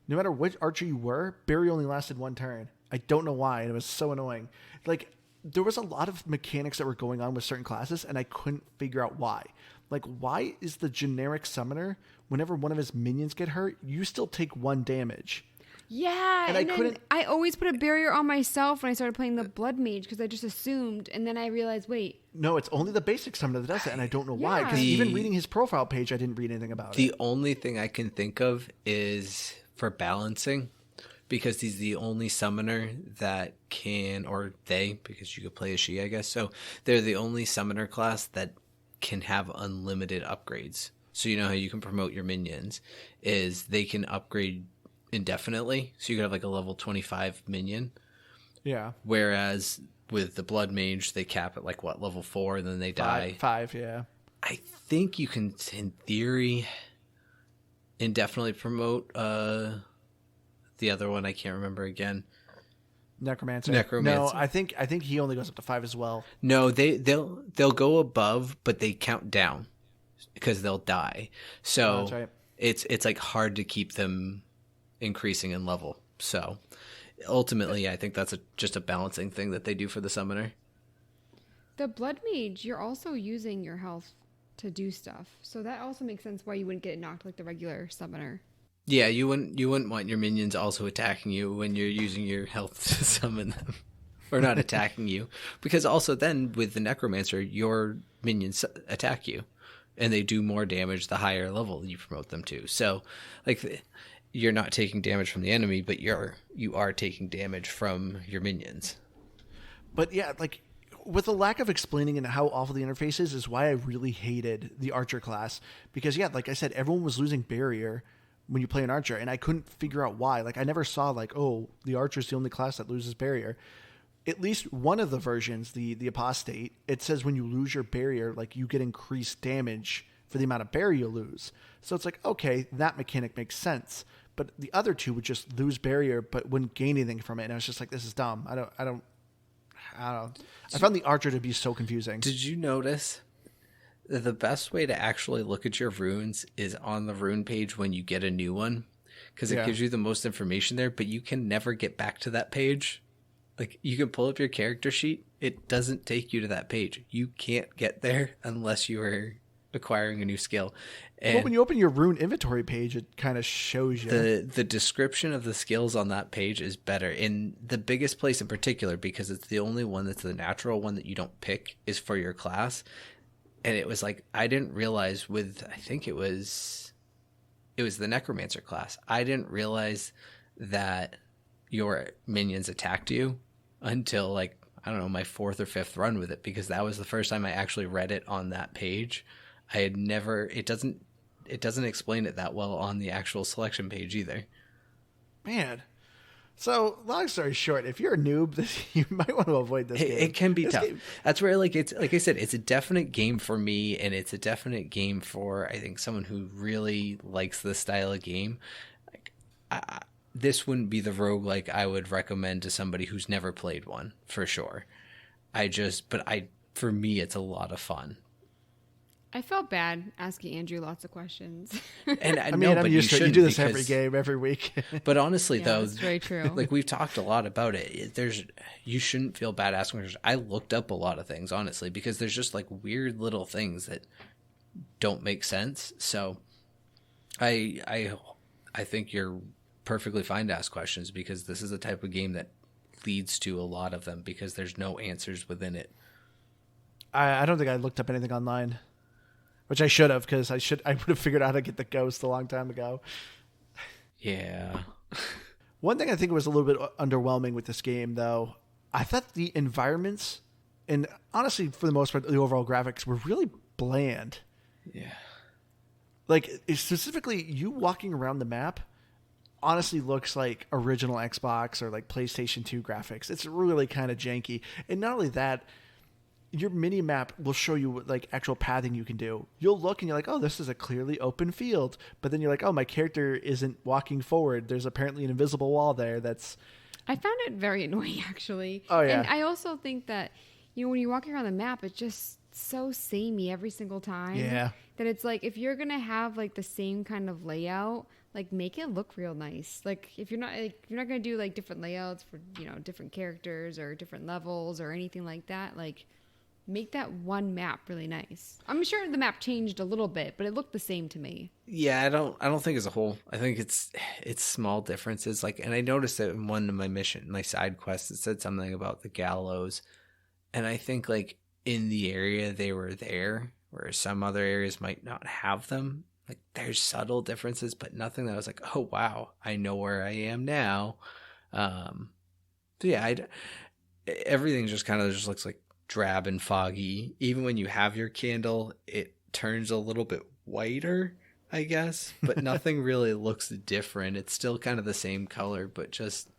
S1: No matter which archer you were, barrier only lasted 1 turn. I don't know why, and it was so annoying. Like, there was a lot of mechanics that were going on with certain classes, and I couldn't figure out why. Like, why is the generic summoner, whenever one of his minions get hurt, you still take 1 damage?
S3: Yeah, and I always put a barrier on myself when I started playing the Blood Mage, because I just assumed, and then I realized, wait.
S1: No, it's only the basic summoner that does it, and I don't know why. Because even reading his profile page, I didn't read anything about it.
S2: The only thing I can think of is for balancing, because he's the only summoner that can, or they, because you could play as she, I guess. So they're the only summoner class that can have unlimited upgrades. So you know how you can promote your minions, is they can upgrade indefinitely. So you could have like a level 25 minion.
S1: Yeah.
S2: Whereas with the Blood Mage, they cap at like what, level 4, and then they die.
S1: 5, yeah.
S2: I think you can, in theory, indefinitely promote the other one. I can't remember again.
S1: Necromancer.
S2: No,
S1: I think he only goes up to 5 as well.
S2: No, they'll go above, but they count down because they'll die. So
S1: that's right.
S2: It's like hard to keep them increasing in level. So ultimately, I think that's just a balancing thing that they do for the summoner.
S3: The Blood Mage, you're also using your health to do stuff, so that also makes sense why you wouldn't get knocked like the regular summoner.
S2: Yeah, you wouldn't want your minions also attacking you when you're using your health to summon them. Or not attacking you. Because also then with the Necromancer, your minions attack you. And they do more damage the higher level you promote them to. So, like, you're not taking damage from the enemy, but you are taking damage from your minions.
S1: But yeah, like, with the lack of explaining and how awful the interface is why I really hated the archer class. Because, yeah, like I said, everyone was losing barrier when you play an archer, and I couldn't figure out why. Like, I never saw, like, oh, the archer's the only class that loses barrier. At least one of the versions, the apostate, it says when you lose your barrier, like, you get increased damage for the amount of barrier you lose. So it's like, okay, that mechanic makes sense. But the other two would just lose barrier but wouldn't gain anything from it, and I was just like, this is dumb. I don't. I found the archer to be so confusing.
S2: Did you notice the best way to actually look at your runes is on the rune page when you get a new one, because it gives you the most information there, but you can never get back to that page. Like, you can pull up your character sheet. It doesn't take you to that page. You can't get there unless you are acquiring a new skill. And
S1: well, when you open your rune inventory page, it kind of shows you.
S2: The description of the skills on that page is better. In the biggest place in particular, because it's the only one that's the natural one that you don't pick, is for your class. And it was like, I didn't realize I think it was the Necromancer class. I didn't realize that your minions attacked you until, like, I don't know, my 4th or 5th run with it, because that was the first time I actually read it on that page. I had never, it doesn't explain it that well on the actual selection page either.
S1: Man. So, long story short, if you're a noob, you might want to avoid this game.
S2: It can be tough. That's where, like, it's like I said, it's a definite game for me, and it's a definite game for, I think, someone who really likes this style of game. Like, this wouldn't be the roguelike I would recommend to somebody who's never played one, for sure. For me, it's a lot of fun.
S3: I felt bad asking Andrew lots of questions.
S2: And
S1: I mean, I'm used to it. You do this every game, every week.
S2: But honestly,
S3: Yeah,
S2: though,
S3: that's very true.
S2: like we've talked a lot about it. You shouldn't feel bad asking questions. I looked up a lot of things, honestly, because there's just like weird little things that don't make sense. So I think you're perfectly fine to ask questions, because this is a type of game that leads to a lot of them because there's no answers within it.
S1: I don't think I looked up anything online, which I should have, because I would have figured out how to get the ghost a long time ago.
S2: Yeah.
S1: One thing I think was a little bit underwhelming with this game, though, I thought the environments, and honestly, for the most part, the overall graphics were really bland.
S2: Yeah.
S1: Like, specifically, you walking around the map honestly looks like original Xbox or like PlayStation 2 graphics. It's really kind of janky. And not only that, your mini map will show you like actual pathing you can do. You'll look and you're like, oh, this is a clearly open field. But then you're like, oh, my character isn't walking forward. There's apparently an invisible wall there.
S3: I found it very annoying, actually.
S1: Oh, yeah.
S3: And I also think that, when you're walking around the map, it's just so samey every single time.
S1: Yeah.
S3: That it's like, if you're going to have like the same kind of layout, like make it look real nice. Like if you're not going to do like different layouts for, different characters or different levels or anything like that, like make that one map really nice. I'm sure the map changed a little bit, but it looked the same to me.
S2: Yeah, I don't think as a whole. I think it's small differences. Like, and I noticed that in one of my side quests, it said something about the gallows, and I think like in the area they were there, whereas some other areas might not have them. Like there's subtle differences, but nothing that I was like, oh wow, I know where I am now. So yeah, everything just kind of just looks like drab and foggy. Even when you have your candle, it turns a little bit whiter, I guess, but nothing really looks different. It's still kind of the same color, but just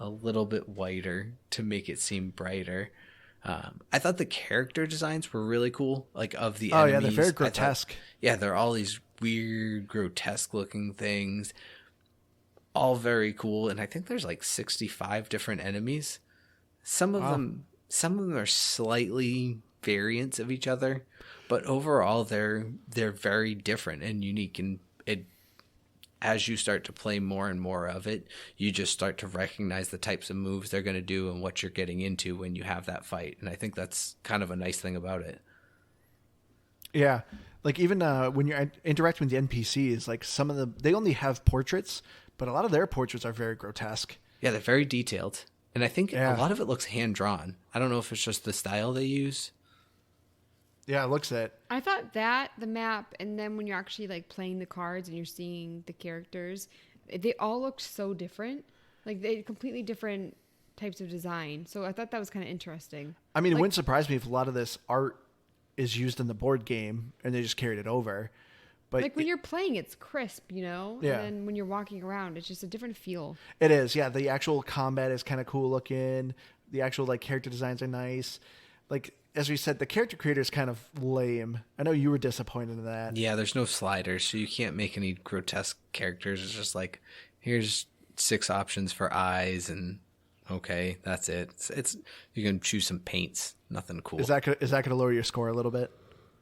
S2: a little bit whiter to make it seem brighter. I thought the character designs were really cool, like of the enemies.
S1: Yeah, they're very grotesque.
S2: They're all these weird, grotesque looking things, all very cool. And I think there's like 65 different enemies. Some of them are slightly variants of each other, but overall they're very different and unique. And as you start to play more and more of it, you just start to recognize the types of moves they're going to do and what you're getting into when you have that fight. And I think that's kind of a nice thing about it.
S1: Yeah. Like even when you're interacting with the NPCs, like they only have portraits, but a lot of their portraits are very grotesque.
S2: Yeah, they're very detailed. And I think a lot of it looks hand-drawn. I don't know if it's just the style they use.
S1: Yeah, it looks it.
S3: I thought that, the map, and then when you're actually like playing the cards and you're seeing the characters, they all look so different. Like they're completely different types of design. So I thought that was kind of interesting.
S1: I mean, it wouldn't surprise me if a lot of this art is used in the board game and they just carried it over. But
S3: like when you're playing, it's crisp,
S1: Yeah.
S3: And then when you're walking around, it's just a different feel.
S1: It is, yeah. The actual combat is kind of cool looking. The actual like character designs are nice. Like as we said, the character creator is kind of lame. I know you were disappointed in that.
S2: Yeah, there's no sliders, so you can't make any grotesque characters. It's just like, here's 6 options for eyes, and okay, that's it. It's you can choose some paints. Nothing cool.
S1: Is that going to lower your score a little bit?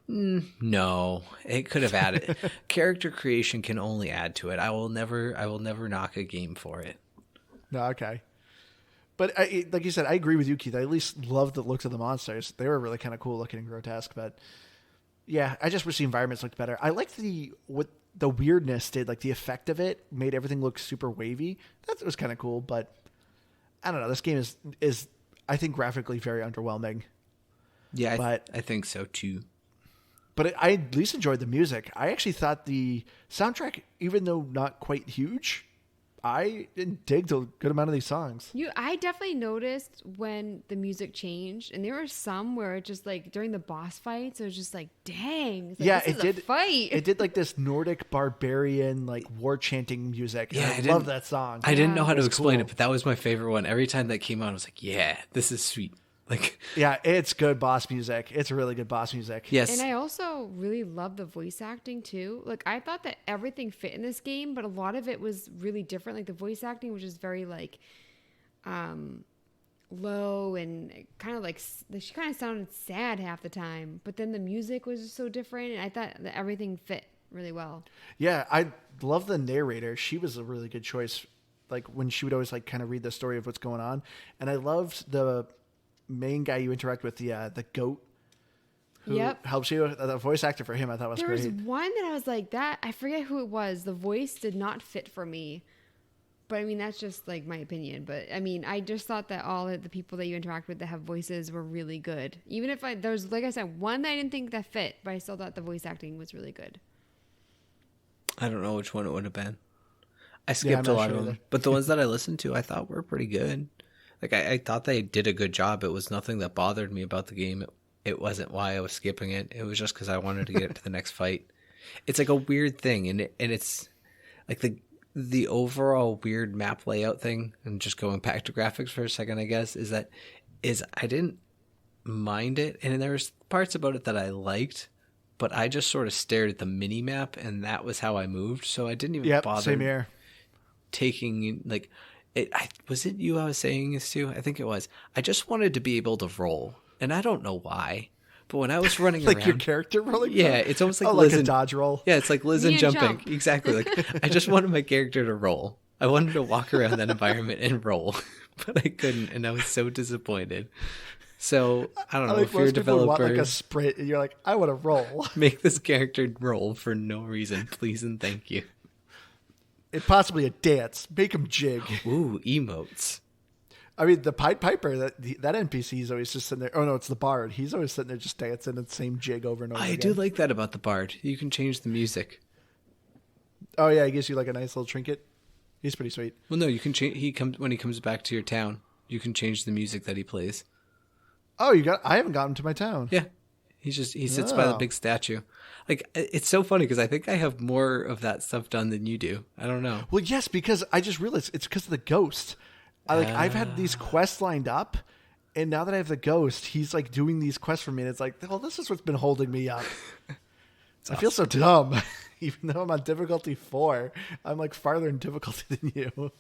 S2: No, it could have added. Character creation can only add to it. I will never knock a game for it.
S1: No, okay. But like you said, I agree with you, Keith. I at least love the looks of the monsters. They were really kind of cool looking and grotesque. But yeah, I just wish the environments looked better. I liked what the weirdness did, like the effect of it made everything look super wavy. That was kind of cool. But I don't know. This game is I think graphically very underwhelming.
S2: Yeah, I think so too.
S1: But I at least enjoyed the music. I actually thought the soundtrack, even though not quite huge, I digged a good amount of these songs.
S3: I definitely noticed when the music changed, and there were some where it just like during the boss fights, it was just like, dang, it's like,
S1: yeah,
S3: this is a fight.
S1: It did like this Nordic barbarian like war chanting music.
S2: Yeah,
S1: I love that song.
S2: I didn't know how to explain
S1: cool.
S2: it, but that was my favorite one. Every time that came on, I was like, yeah, this is sweet. Like,
S1: yeah, it's good boss music. It's really good boss music.
S2: Yes.
S3: And I also really love the voice acting too. Like I thought that everything fit in this game, but a lot of it was really different. Like the voice acting was just very like low and kind of like she kind of sounded sad half the time, but then the music was just so different, and I thought that everything fit really well.
S1: Yeah, I love the narrator. She was a really good choice. Like when she would always like kind of read the story of what's going on, and I loved the main guy you interact with, the goat who helps you. The voice actor for him I thought was great.
S3: There was one that I was like, that I forget who it was. The voice did not fit for me. But I mean, that's just like my opinion. But I mean, I just thought that all of the people that you interact with that have voices were really good. Even if there's, like I said, one that I didn't think that fit, but I still thought the voice acting was really good.
S2: I don't know which one it would have been. I skipped a lot of them. But the ones that I listened to, I thought were pretty good. Like, I thought they did a good job. It was nothing that bothered me about the game. It wasn't why I was skipping it. It was just because I wanted to get to the next fight. It's like a weird thing. And it's like the overall weird map layout thing, and just going back to graphics for a second, I guess, is I didn't mind it. And there was parts about it that I liked, but I just sort of stared at the mini map, and that was how I moved. So I didn't even bother
S1: same here.
S2: Taking like it. Was it you I was saying this to? I think it was. I just wanted to be able to roll, and I don't know why. But when I was running
S1: like
S2: around,
S1: your character rolling,
S2: it's almost like
S1: like a dodge roll.
S2: Yeah, it's like Liz and jumping.
S3: Jump.
S2: Exactly. Like I just wanted my character to roll. I wanted to walk around that environment and roll, but I couldn't, and I was so disappointed. So I don't know if you're a developer,
S1: want like a sprint, and you're like, I want to roll.
S2: Make this character roll for no reason, please and thank you.
S1: It possibly a dance. Make him jig.
S2: Ooh, emotes.
S1: I mean, the Pied Piper, that NPC is always just sitting there. Oh, no, it's the Bard. He's always sitting there just dancing the same jig over and over again.
S2: I do like that about the Bard. You can change the music.
S1: Oh, yeah, he gives you like a nice little trinket. He's pretty sweet.
S2: Well, no, you can change. When he comes back to your town, you can change the music that he plays.
S1: Oh, I haven't gotten to my town.
S2: Yeah. He sits by the big statue. Like, it's so funny because I think I have more of that stuff done than you do. I don't know.
S1: Well, yes, because I just realized it's because of the ghost. I've had these quests lined up, and now that I have the ghost, he's like doing these quests for me, and it's like, well, this is what's been holding me up. I feel so dumb. Even though I'm on difficulty 4, I'm like farther in difficulty than you.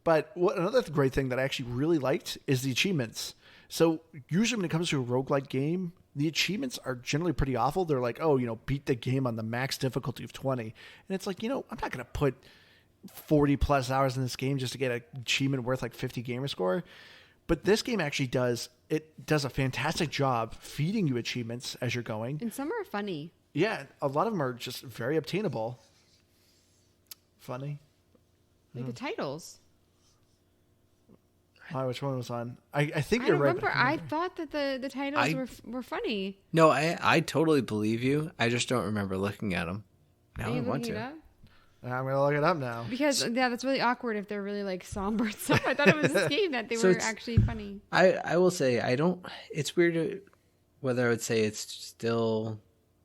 S1: But another great thing that I actually really liked is the achievements. So usually when it comes to a roguelike game, the achievements are generally pretty awful. They're like, beat the game on the max difficulty of 20. And it's like, I'm not going to put 40 plus hours in this game just to get an achievement worth like 50 gamer score. But this game actually does a fantastic job feeding you achievements as you're going.
S3: And some are funny.
S1: Yeah, a lot of them are just very obtainable. Funny.
S3: Like the titles.
S1: Which one was on? I think you're right.
S3: I thought that the titles were funny.
S2: No, I totally believe you. I just don't remember looking at them. Now I want to.
S1: I'm going to look it up now.
S3: Because, that's really awkward if they're really, like, somber and stuff. I thought it was this game that they were actually funny.
S2: I will say, it's weird whether I would say it's still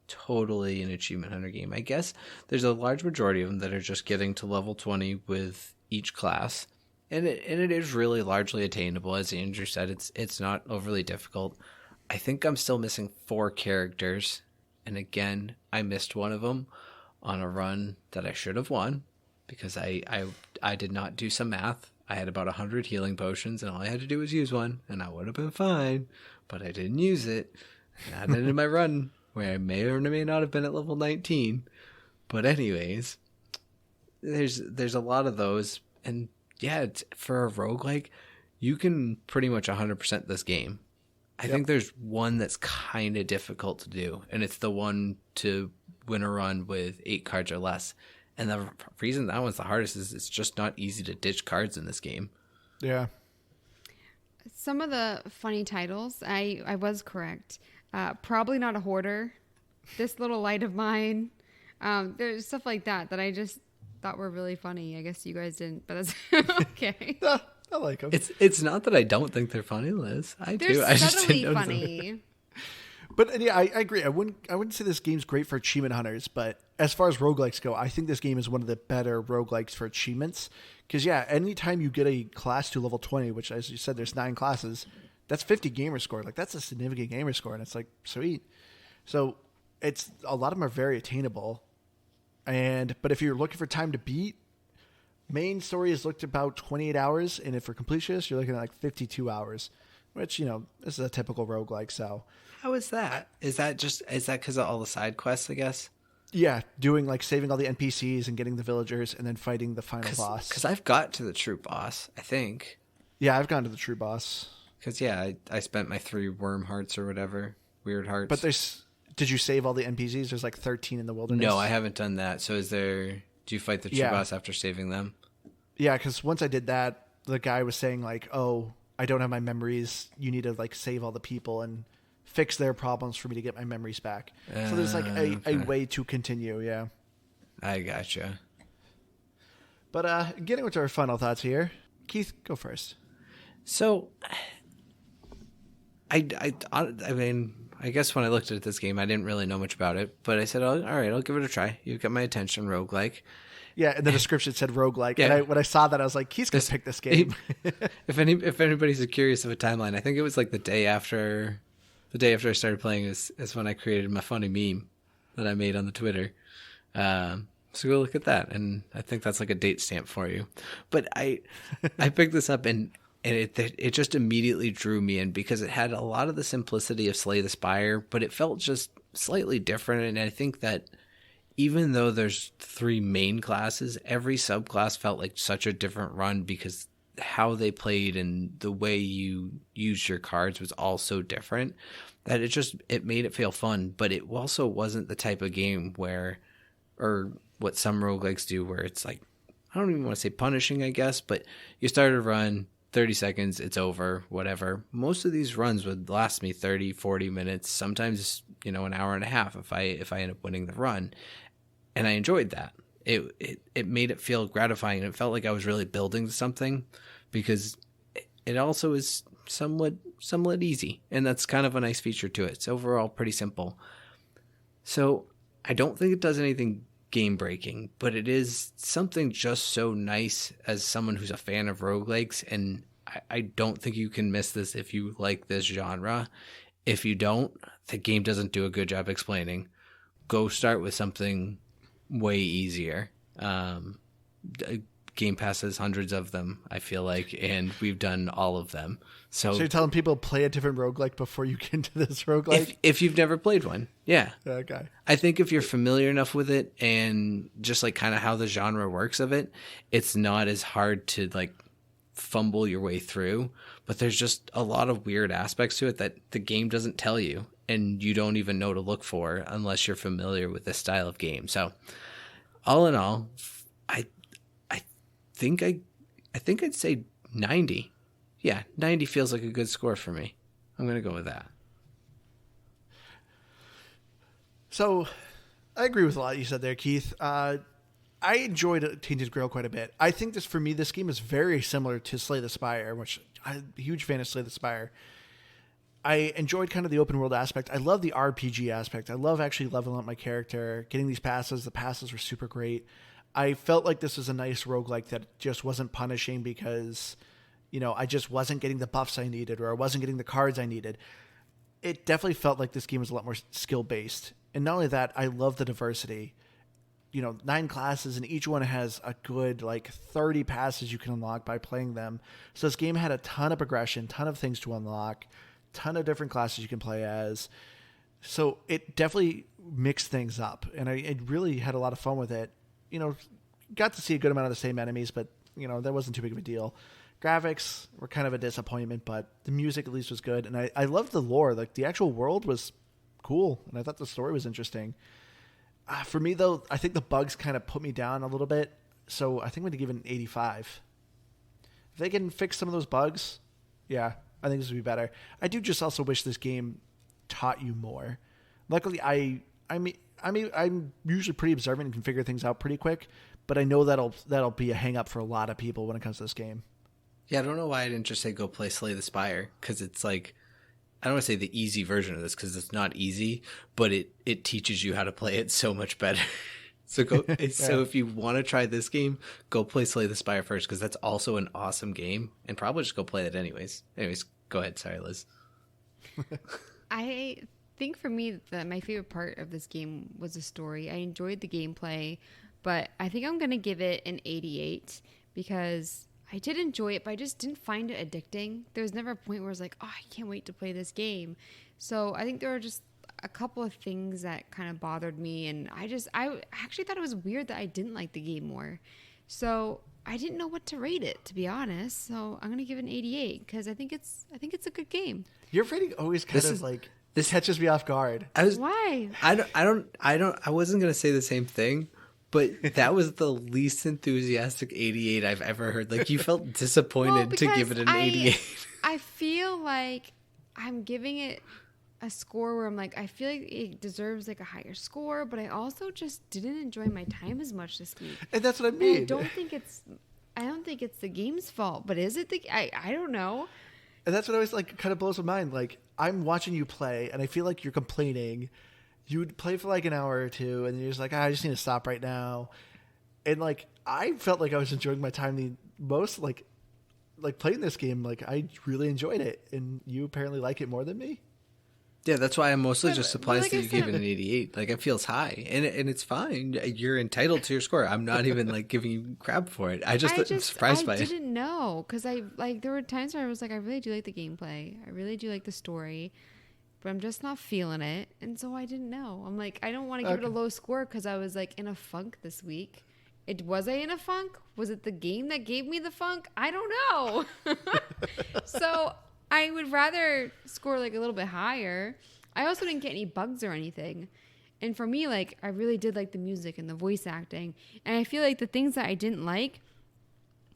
S2: totally an achievement hunter game. I guess there's a large majority of them that are just getting to level 20 with each class. And it is really largely attainable. As Andrew said, it's not overly difficult. I think I'm still missing 4 characters. And again, I missed one of them on a run that I should have won because I did not do some math. I had about 100 healing potions and all I had to do was use one and I would have been fine, but I didn't use it. And that ended my run where I may or may not have been at level 19. But anyways, there's a lot of those. And yeah, for a roguelike, you can pretty much 100% this game. I think there's one that's kind of difficult to do, and it's the one to win a run with 8 cards or less. And the reason that one's the hardest is it's just not easy to ditch cards in this game.
S1: Yeah.
S3: Some of the funny titles, I was correct. Probably not a hoarder. This little light of mine. There's stuff like that I just thought were really funny. I guess you guys didn't, but that's okay.
S1: I like them.
S2: It's not that I don't think they're funny, Liz. I do. I just didn't notice
S3: funny.
S1: But yeah, I agree. I wouldn't say this game's great for achievement hunters, but as far as roguelikes go, I think this game is one of the better roguelikes for achievements. Because yeah, anytime you get a class to level 20, which as you said, there's 9 classes, that's 50 gamer score. Like that's a significant gamer score, and it's like sweet. So a lot of them are very attainable. But if you're looking for time to beat, Main story is looked about 28 hours, and if for completionist, you're looking at like 52 hours, which, this is a typical roguelike, so.
S2: How is that? Is that because of all the side quests, I guess?
S1: Yeah, doing like saving all the NPCs and getting the villagers and then fighting the final boss.
S2: Because I've got to the true boss, I think.
S1: Yeah, I've gone to the true boss.
S2: Because, I spent my 3 worm hearts or whatever. Weird hearts.
S1: But did you save all the NPCs? There's like 13 in the wilderness.
S2: No, I haven't done that. So do you fight the true boss after saving them?
S1: Yeah, because once I did that, the guy was saying like, oh, I don't have my memories. You need to like save all the people and fix their problems for me to get my memories back. So there's like a way to continue, yeah.
S2: I gotcha.
S1: But getting into our final thoughts here. Keith, go first.
S2: So, I mean, I guess when I looked at this game, I didn't really know much about it. But I said, all right, I'll give it a try. You've got my attention, roguelike.
S1: Yeah, and the description said roguelike. Yeah. And when I saw that, I was like, Keith's going to pick this game.
S2: If anybody's curious of a timeline, I think it was like the day after I started playing is when I created my funny meme that I made on the Twitter. So go look at that, and I think that's like a date stamp for you. But I picked this up, and it just immediately drew me in because it had a lot of the simplicity of Slay the Spire, but it felt just slightly different. And I think that even though there's 3 main classes, every subclass felt like such a different run because how they played and the way you used your cards was all so different that it made it feel fun. But it also wasn't the type of game or what some roguelikes do where it's like, I don't even want to say punishing, I guess, but you start a run, 30 seconds, it's over, whatever. Most of these runs would last me 30, 40 minutes, sometimes, an hour and a half if I end up winning the run. And I enjoyed that. It made it feel gratifying, and it felt like I was really building something because it also is somewhat easy, and that's kind of a nice feature to it. It's overall pretty simple. So I don't think it does anything game breaking, but it is something just so nice as someone who's a fan of roguelikes, and I don't think you can miss this if you like this genre. If you don't, the game doesn't do a good job explaining. Go start with something way easier. Game Pass has hundreds of them, I feel like, and we've done all of them. So
S1: you're telling people play a different roguelike before you get into this roguelike?
S2: If you've never played one, yeah.
S1: Okay.
S2: I think if you're familiar enough with it and just like kind of how the genre works of it, it's not as hard to like fumble your way through. But there's just a lot of weird aspects to it that the game doesn't tell you, and you don't even know to look for unless you're familiar with this style of game. So all in all, I think I'd say 90. Yeah, 90 feels like a good score for me. I'm going to go with that.
S1: So I agree with a lot you said there, Keith. I enjoyed Tainted Grail quite a bit. I think this game is very similar to Slay the Spire, which I'm a huge fan of Slay the Spire. I enjoyed kind of the open world aspect. I love the RPG aspect. I love actually leveling up my character, getting these passes. The passes were super great. I felt like this was a nice roguelike that just wasn't punishing because, I just wasn't getting the buffs I needed or I wasn't getting the cards I needed. It definitely felt like this game was a lot more skill-based. And not only that, I love the diversity. 9 classes, and each one has a good, 30 passes you can unlock by playing them. So this game had a ton of progression, ton of things to unlock, ton of different classes you can play as. So it definitely mixed things up, and I really had a lot of fun with it. Got to see a good amount of the same enemies, but, that wasn't too big of a deal. Graphics were kind of a disappointment, but the music at least was good. And I loved the lore. The actual world was cool, and I thought the story was interesting. For me, though, I think the bugs kind of put me down a little bit, so I think I'm going to give it an 85. If they can fix some of those bugs, yeah, I think this would be better. I do just also wish this game taught you more. Luckily, I'm usually pretty observant and can figure things out pretty quick, but I know that'll be a hang up for a lot of people when it comes to this game.
S2: Yeah, I don't know why I didn't just say go play Slay the Spire, because it's like, I don't want to say the easy version of this because it's not easy, but it teaches you how to play it so much better. So So if you want to try this game, go play Slay the Spire first, because that's also an awesome game, and probably just go play it anyways. Anyways, go ahead. Sorry, Liz.
S3: I think for me, my favorite part of this game was the story. I enjoyed the gameplay, but I think I'm going to give it an 88 because I did enjoy it, but I just didn't find it addicting. There was never a point where I was like, oh, I can't wait to play this game. So I think there were just a couple of things that kind of bothered me, and I actually thought it was weird that I didn't like the game more. So I didn't know what to rate it, to be honest. So I'm gonna give it an 88 because I think it's a good game.
S1: Your rating always this catches me off guard.
S3: Why?
S2: I wasn't gonna say the same thing, but that was the least enthusiastic 88 I've ever heard. Like, you felt disappointed to give it an 88.
S3: I feel like I'm giving it a score where I'm like, I feel like it deserves like a higher score, but I also just didn't enjoy my time as much this week.
S1: And that's what I mean.
S3: I don't think it's the game's fault, but is it I don't know.
S1: And that's what always like kind of blows my mind. Like, I'm watching you play and I feel like you're complaining. You would play for like an hour or two and you're just like, I just need to stop right now. And like, I felt like I was enjoying my time the most, like playing this game. Like, I really enjoyed it, and you apparently like it more than me.
S2: Yeah, that's why I'm mostly just surprised that you gave it an 88. Like, it feels high, and it's fine. You're entitled to your score. I'm not even like giving you crap for it. I'm surprised by it.
S3: I didn't know because there were times where I was like, I really do like the gameplay. I really do like the story, but I'm just not feeling it, and so I didn't know. I'm like, I don't want to give it a low score because I was like in a funk this week. Was I in a funk? Was it the game that gave me the funk? I don't know. So I would rather score like a little bit higher. I also didn't get any bugs or anything. And for me, like, I really did like the music and the voice acting. And I feel like the things that I didn't like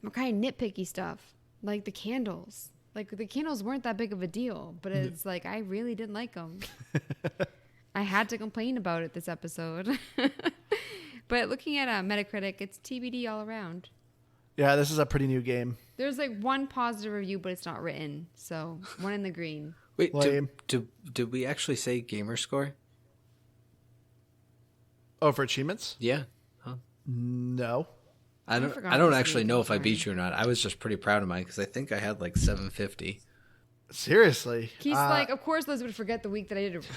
S3: were kind of nitpicky stuff. Like the candles. Like, the candles weren't that big of a deal. But it's like, I really didn't like them. I had to complain about it this episode. But looking at Metacritic, it's TBD all around.
S1: Yeah, this is a pretty new game.
S3: There's like one positive review, but it's not written. So one in the green.
S2: Wait, did we actually say gamer score?
S1: Oh, for achievements?
S2: Yeah. Huh?
S1: No.
S2: I don't actually know if I beat you or not. I was just pretty proud of mine because I think I had like 750.
S1: Seriously?
S3: Keith's like, of course Liz would forget the week that I did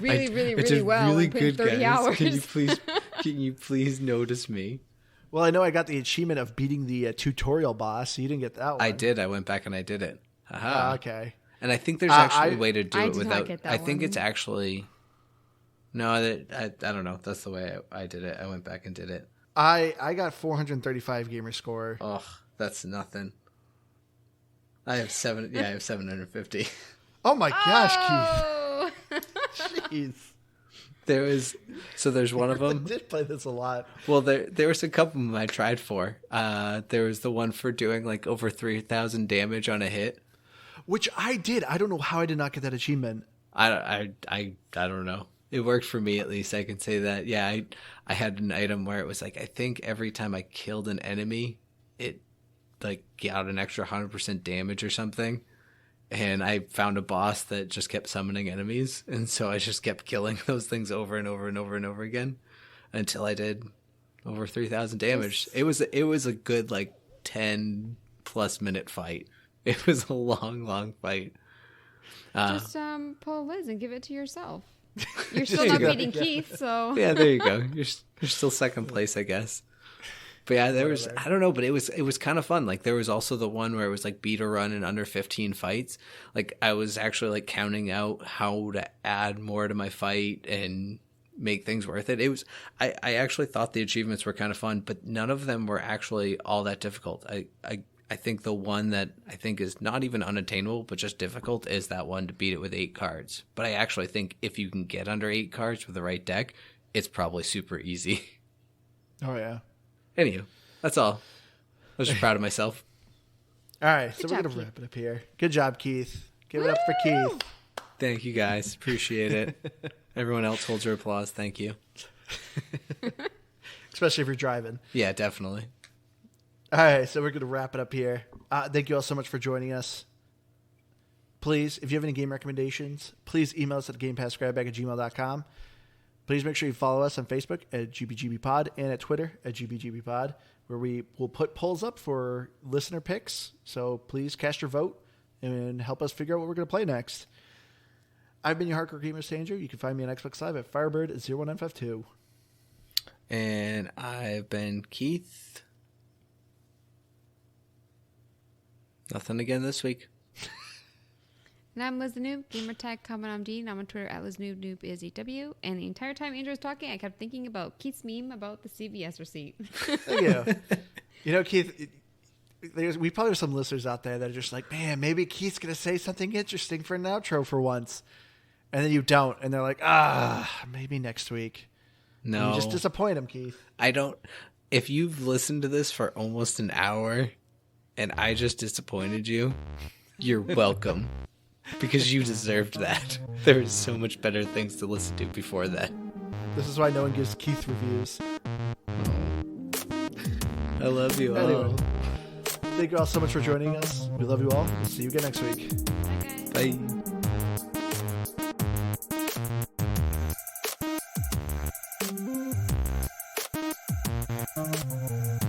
S3: really well
S2: really
S3: and played
S2: good,
S3: 30
S2: guys.
S3: hours.
S2: Can you please notice me?
S1: Well, I know I got the achievement of beating the tutorial boss. So you didn't get that one.
S2: I did. I went back and I did it. Haha.
S1: Okay.
S2: And I think there's actually a way to do
S3: I
S2: it
S3: did
S2: without.
S3: not get that
S2: I think
S3: one.
S2: it's actually. No, I don't know. That's the way I did it. I went back and did it.
S1: I got 435 gamer score.
S2: Oh, that's nothing. I have 750.
S1: Oh my gosh,
S3: Oh!
S1: Keith. Jeez.
S2: There's one of them.
S1: I did play this a lot.
S2: Well, there was a couple of them I tried for. There was the one for doing like over 3,000 damage on a hit.
S1: Which I did. I don't know how I did not get that achievement.
S2: I don't know. It worked for me, at least. I can say that. Yeah, I had an item where it was like, I think every time I killed an enemy, it like got an extra 100% damage or something. And I found a boss that just kept summoning enemies. And so I just kept killing those things over and over and over and over again until I did over 3,000 damage. It was a good like 10 plus minute fight. It was a long fight.
S3: Just pull Liz and give it to yourself. You're still not beating Keith, so
S2: yeah, there you go. You're still second place, I guess. But yeah, there was, I don't know, but it was kind of fun. Like, there was also the one where it was like beat or run in under 15 fights. Like, I was actually like counting out how to add more to my fight and make things worth it. It was, I actually thought the achievements were kind of fun, but none of them were actually all that difficult. I think the one that I think is not even unattainable, but just difficult is that one to beat it with 8 cards. But I actually think if you can get under 8 cards with the right deck, it's probably super easy.
S1: Oh, yeah.
S2: Anywho, that's all. I was just proud of myself.
S1: All right, so
S3: Good
S1: we're
S3: job,
S1: going to wrap it up here. Good job, Keith. Give it up for Keith.
S2: Thank you, guys. Appreciate it. Everyone else holds your applause. Thank you.
S1: Especially if you're driving.
S2: Yeah, definitely.
S1: All right, so we're going to wrap it up here. Thank you all so much for joining us. Please, if you have any game recommendations, please email us at gamepassgrabbag@gmail.com. Please make sure you follow us on Facebook at GBGBpod and at Twitter at GBGBpod, where we will put polls up for listener picks. So please cast your vote and help us figure out what we're going to play next. I've been your Hardcore Gamer Stranger. You can find me on Xbox Live at Firebird 01952.
S2: And I've been Keith. Nothing again this week.
S3: And I'm Liz the Noob, gamertag, comment on Dean. I'm on Twitter at LizNoobNoob is EW. And the entire time Andrew was talking, I kept thinking about Keith's meme about the CVS receipt.
S1: There you go. You know, Keith, we probably have some listeners out there that are just like, man, maybe Keith's going to say something interesting for an outro for once. And then you don't. And they're like, maybe next week.
S2: No.
S1: And you just disappoint them, Keith.
S2: I don't. If you've listened to this for almost an hour and I just disappointed you, you're welcome. Because you deserved that. There was so much better things to listen to before that.
S1: This is why no one gives Keith reviews.
S2: I love you all.
S1: Anyway, thank you all so much for joining us. We love you all. We'll see you again next week.
S3: Bye, guys.
S2: Bye.